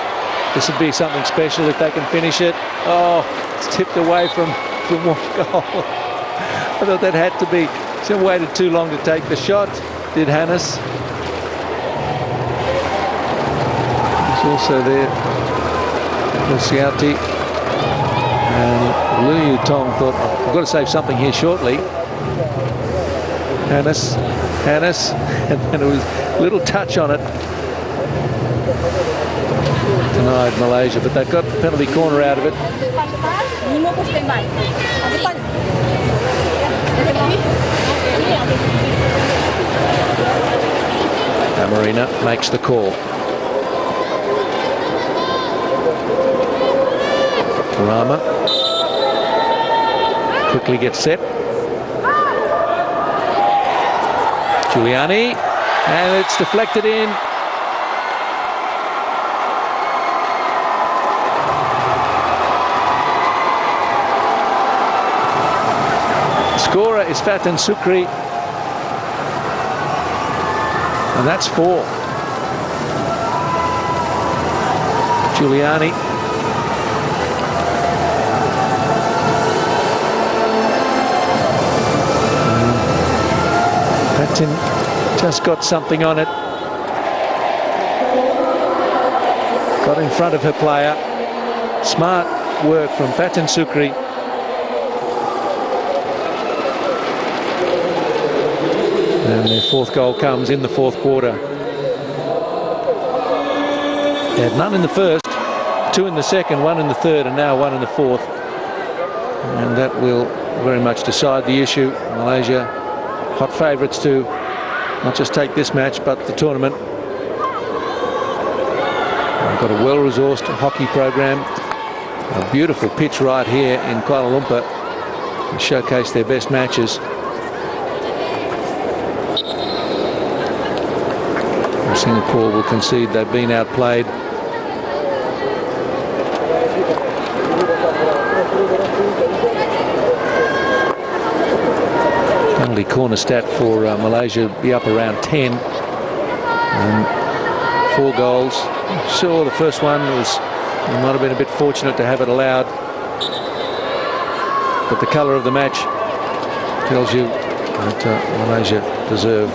This would be something special if they can finish it. Oh, it's tipped away from one goal. I thought that had to be. She waited too long to take the shot, did Hannes. He's also there. Siati. And Liu Tong thought, I've got to save something here shortly. Hannes, and it was a little touch on it. Denied Malaysia, but they've got the penalty corner out of it. Marina makes the call. Rama quickly gets set. Giuliani, and it's deflected in. Scorer is Fatan Sukri, and that's 4. Giuliani. Fatan just got something on it. Got in front of her player. Smart work from Fatan Sukri. And their 4th goal comes in the 4th quarter. They had none in the first, 2 in the second, 1 in the third, and now 1 in the 4th. And that will very much decide the issue. Malaysia, hot favourites to not just take this match, but the tournament. They've got a well-resourced hockey program. A beautiful pitch right here in Kuala Lumpur to showcase their best matches. Singapore will concede they've been outplayed. Penalty corner stat for Malaysia be up around 10. And 4 goals. Sure, the first one was, they might have been a bit fortunate to have it allowed. But the colour of the match tells you that Malaysia deserve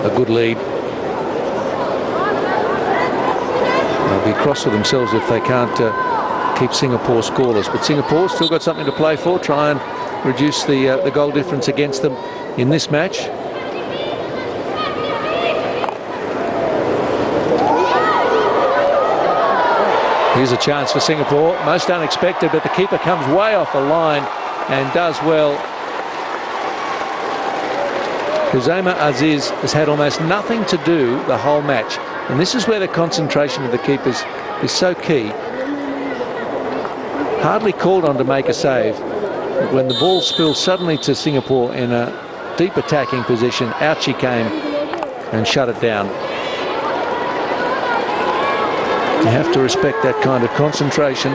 a good lead. They'll be cross with themselves if they can't keep Singapore scoreless. But Singapore's still got something to play for. Try and reduce the goal difference against them in this match. Here's a chance for Singapore. Most unexpected, but the keeper comes way off the line and does well. Khuzaima Aziz has had almost nothing to do the whole match. And this is where the concentration of the keepers is so key. Hardly called on to make a save. But when the ball spills suddenly to Singapore in a deep attacking position, out she came and shut it down. You have to respect that kind of concentration.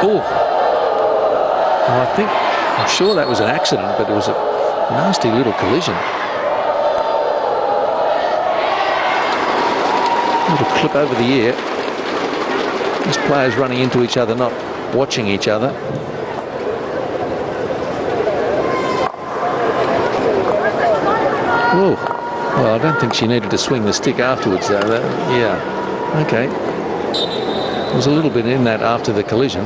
Oh, I'm sure that was an accident, but it was a nasty little collision. Little clip over the ear. These players running into each other, not watching each other. Oh, well, I don't think she needed to swing the stick afterwards, though. Yeah, okay. There was a little bit in that after the collision.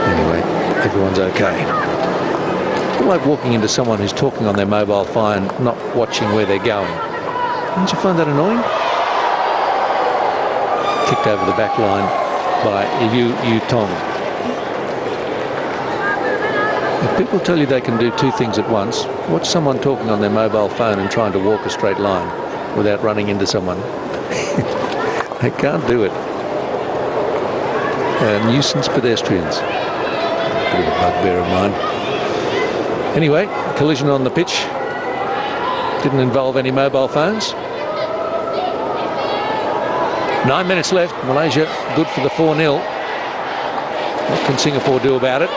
Anyway, everyone's okay. I like walking into someone who's talking on their mobile phone, not watching where they're going. Don't you find that annoying? Kicked over the back line by Yu Tong. If people tell you they can do two things at once, watch someone talking on their mobile phone and trying to walk a straight line without running into someone. They can't do it. Nuisance pedestrians. Bit of a bugbear of mine. Anyway, collision on the pitch. Didn't involve any mobile phones. 9 minutes left. Malaysia good for the 4-0. What can Singapore do about it?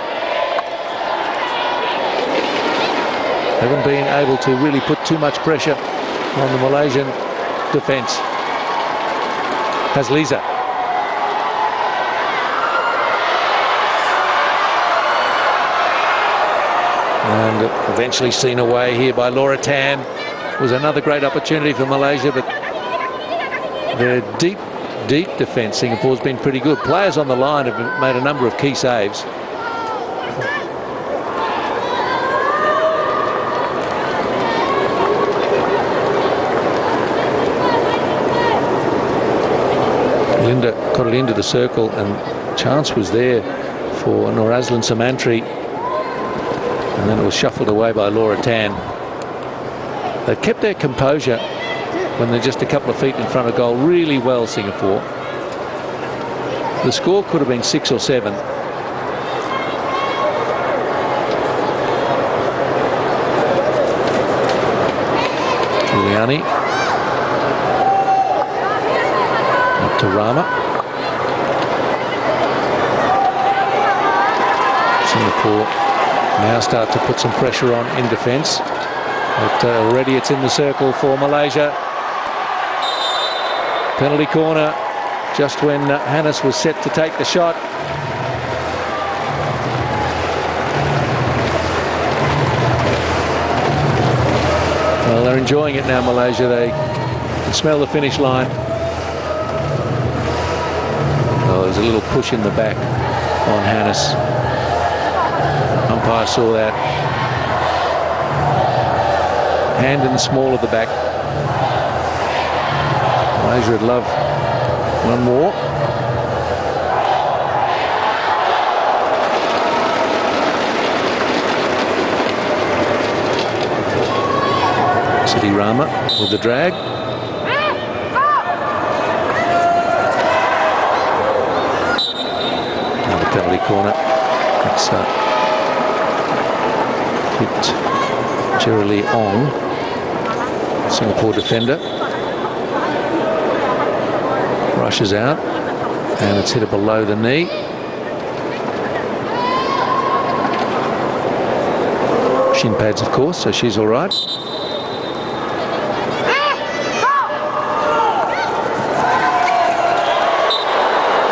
Haven't been able to really put too much pressure on the Malaysian defence. Hazliza. And eventually seen away here by Laura Tan. Was another great opportunity for Malaysia, but their deep defence, Singapore's been pretty good. Players on the line have made a number of key saves. Linda got it into the circle, and chance was there for Norazlan Samantri. And then it was shuffled away by Laura Tan. They kept their composure when they're just a couple of feet in front of goal really well, Singapore. The score could have been 6 or 7. Giuliani. Up to Rama. Singapore now start to put some pressure on in defence. But already it's in the circle for Malaysia. Penalty corner just when Hannes was set to take the shot. Well, they're enjoying it now, Malaysia. They can smell the finish line. Oh, there's a little push in the back on Hannes. Umpire saw that. Hand in the small of the back. Malaysia would love one more. Siti Rama with the drag. Another penalty corner. It's hit Jerry Ong, Singapore defender. Rushes out, and it's hit it below the knee. Shin pads, of course, so she's all right.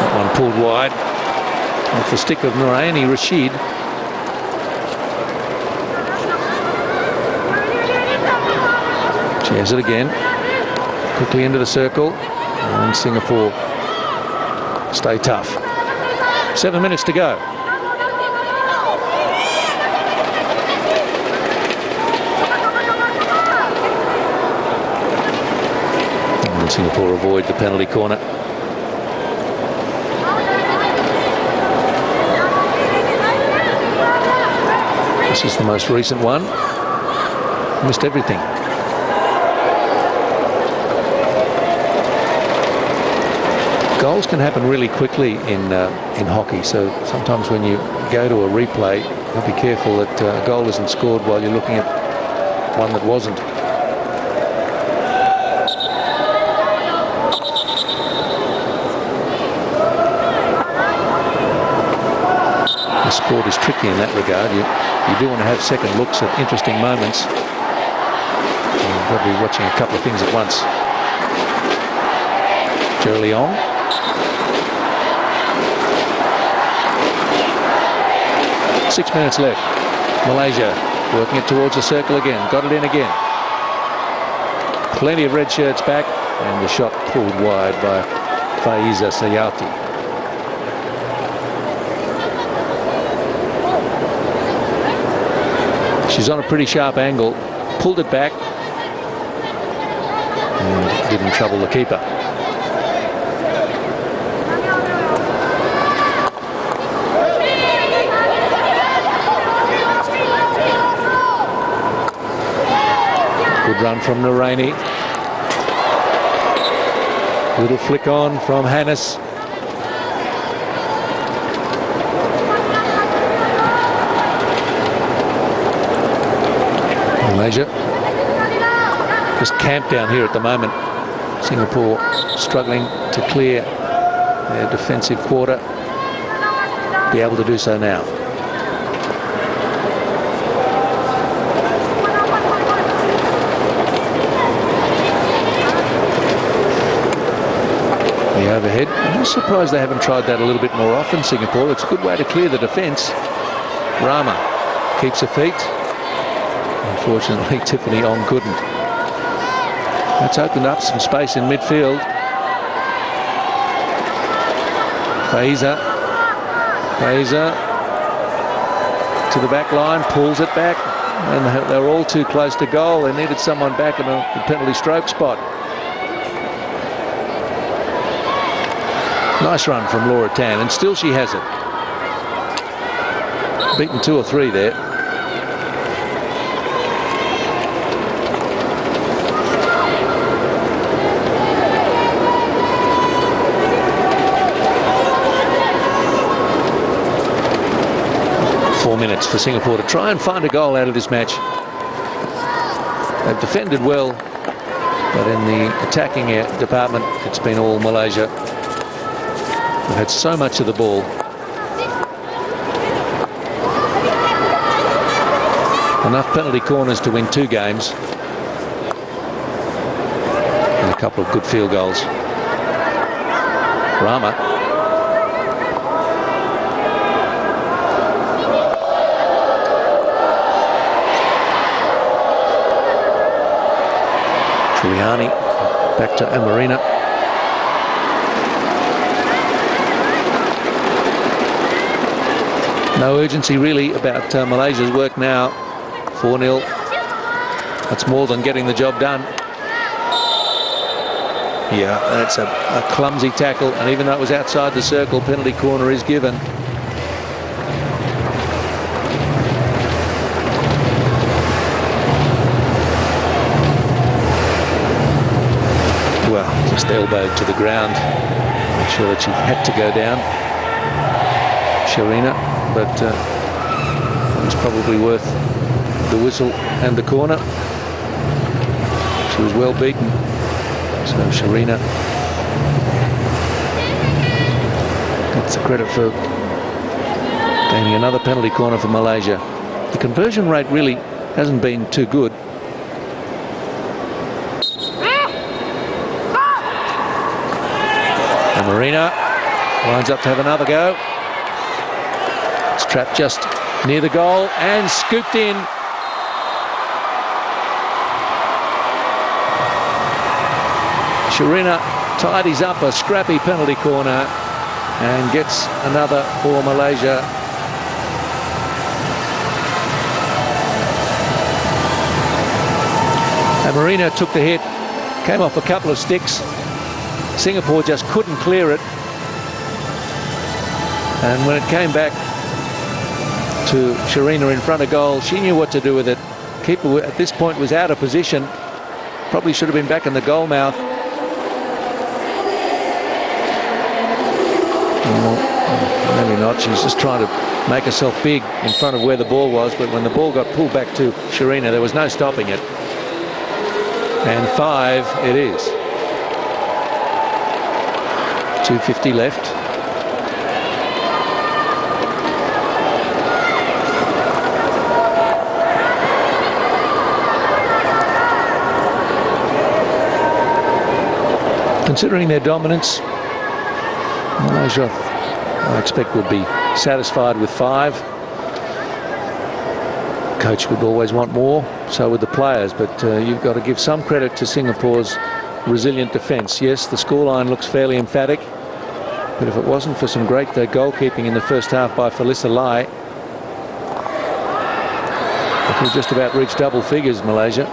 That one pulled wide off the stick of Nuraini Rashid. She has it again. Quickly into the circle. And Singapore stay tough. 7 minutes to go. And Singapore avoid the penalty corner. This is the most recent one. Missed everything. Goals can happen really quickly in hockey, so sometimes when you go to a replay, you'll be careful that a goal isn't scored while you're looking at one that wasn't. The sport is tricky in that regard. You do want to have second looks at interesting moments. You've got to be watching a couple of things at once. Joe Leong. 6 minutes left. Malaysia working it towards the circle again. Got it in again. Plenty of red shirts back, and the shot pulled wide by Faiza Sayati. She's on a pretty sharp angle, pulled it back, and didn't trouble the keeper. Good run from Naraini. Little flick on from Hannes. Malaysia just camped down here at the moment. Singapore struggling to clear their defensive quarter. Be able to do so now. The overhead. I'm surprised they haven't tried that a little bit more often, Singapore. It's a good way to clear the defence. Rama keeps her feet. Unfortunately, Tiffany Ong couldn't. That's opened up some space in midfield. Faiza to the back line, pulls it back, and they're all too close to goal. They needed someone back in the penalty stroke spot. Nice run from Laura Tan, and still she has it. Beaten 2 or 3 there. Minutes for Singapore to try and find a goal out of this match. They've defended well, but in the attacking department, it's been all Malaysia. They've had so much of the ball. Enough penalty corners to win 2 games. And a couple of good field goals. Rama. Giuliani back to Amarina. No urgency really about Malaysia's work now. 4-0. That's more than getting the job done. Yeah, that's a clumsy tackle, and even though it was outside the circle, penalty corner is given. Well, just elbowed to the ground. I'm sure that she had to go down, Sharina, but it was probably worth the whistle and the corner. She was well beaten. So Sharina gets the credit for gaining another penalty corner for Malaysia. The conversion rate really hasn't been too good. And Marina lines up to have another go. It's trapped just near the goal and scooped in. Sharina tidies up a scrappy penalty corner and gets another for Malaysia. And Marina took the hit, came off a couple of sticks. Singapore just couldn't clear it. And when it came back to Sharina in front of goal, she knew what to do with it. Keeper at this point was out of position. Probably should have been back in the goal mouth. Maybe not. She's just trying to make herself big in front of where the ball was. But when the ball got pulled back to Sharina, there was no stopping it. And 5 it is. 2:50 left. Considering their dominance, Malaysia, I expect, would be satisfied with 5. Coach would always want more, so would the players, but you've got to give some credit to Singapore's resilient defence. Yes, the scoreline looks fairly emphatic, but if it wasn't for some great goalkeeping in the first half by Felissa Lai, they could just about reach double figures, Malaysia.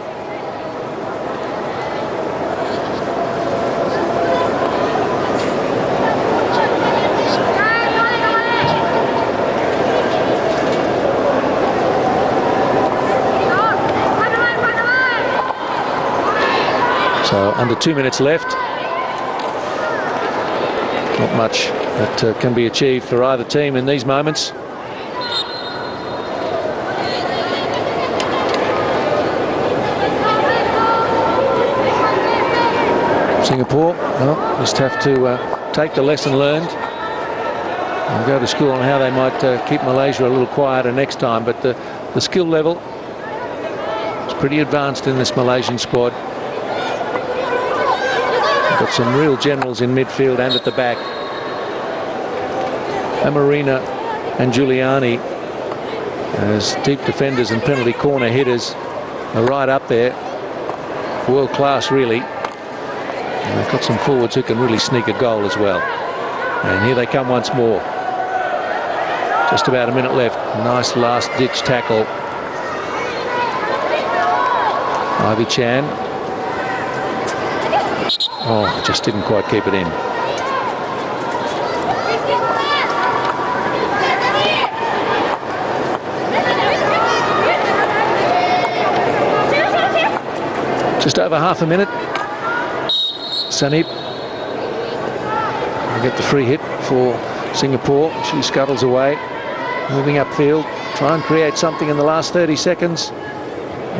So under 2 minutes left. Not much that can be achieved for either team in these moments. Singapore, well, just have to take the lesson learned and go to school on how they might keep Malaysia a little quieter next time. But the skill level is pretty advanced in this Malaysian squad. Got some real generals in midfield and at the back. Amarina and Giuliani as deep defenders and penalty corner hitters are right up there. World class, really. And they've got some forwards who can really sneak a goal as well. And here they come once more. Just about a minute left. Nice last ditch tackle. Ivy Chan. Oh, just didn't quite keep it in. Just over half a minute. Sanip will get the free hit for Singapore. She scuttles away, moving upfield. Try and create something in the last 30 seconds.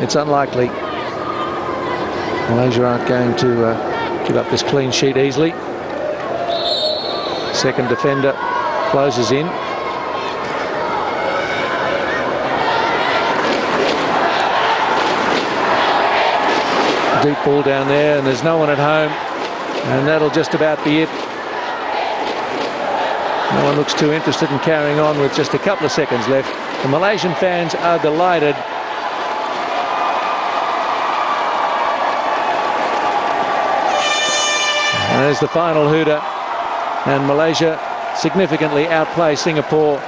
It's unlikely. Malaysia aren't going to give up this clean sheet easily. Second defender closes in. Deep ball down there, and there's no one at home, and that'll just about be it. No one looks too interested in carrying on with just a couple of seconds left. The Malaysian fans are delighted. And there's the final hooter, and Malaysia significantly outplay Singapore.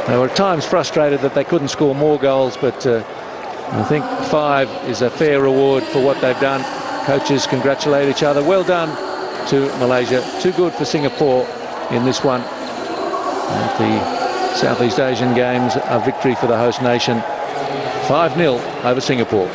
They were at times frustrated that they couldn't score more goals, but I think 5 is a fair reward for what they've done. Coaches congratulate each other. Well done to Malaysia. Too good for Singapore in this one. At the Southeast Asian Games, a victory for the host nation. 5-0 over Singapore.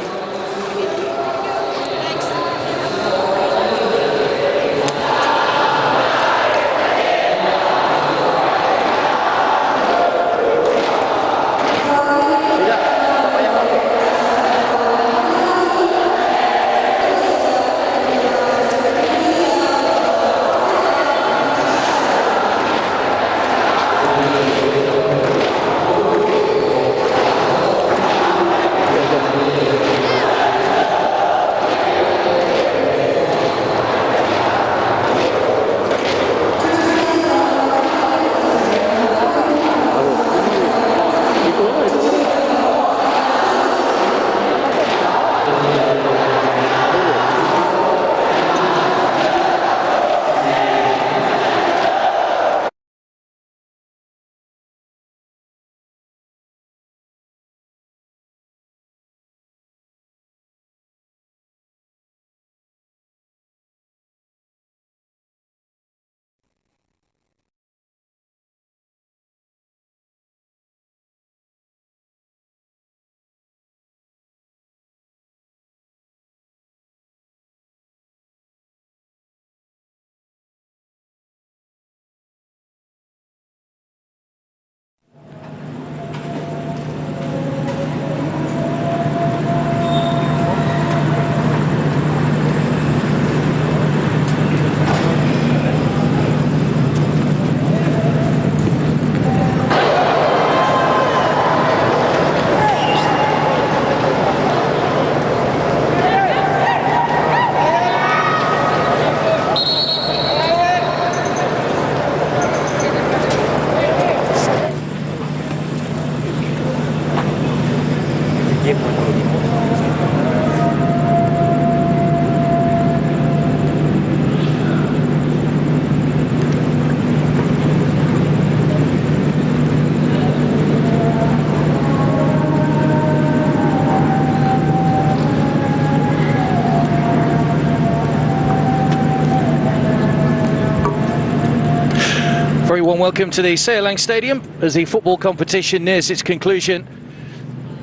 warm welcome to the Sealang Stadium as the football competition nears its conclusion.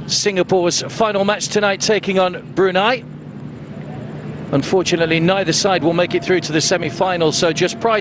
Singapore's final match tonight taking on Brunei. Unfortunately, neither side will make it through to the semi-final, so just prior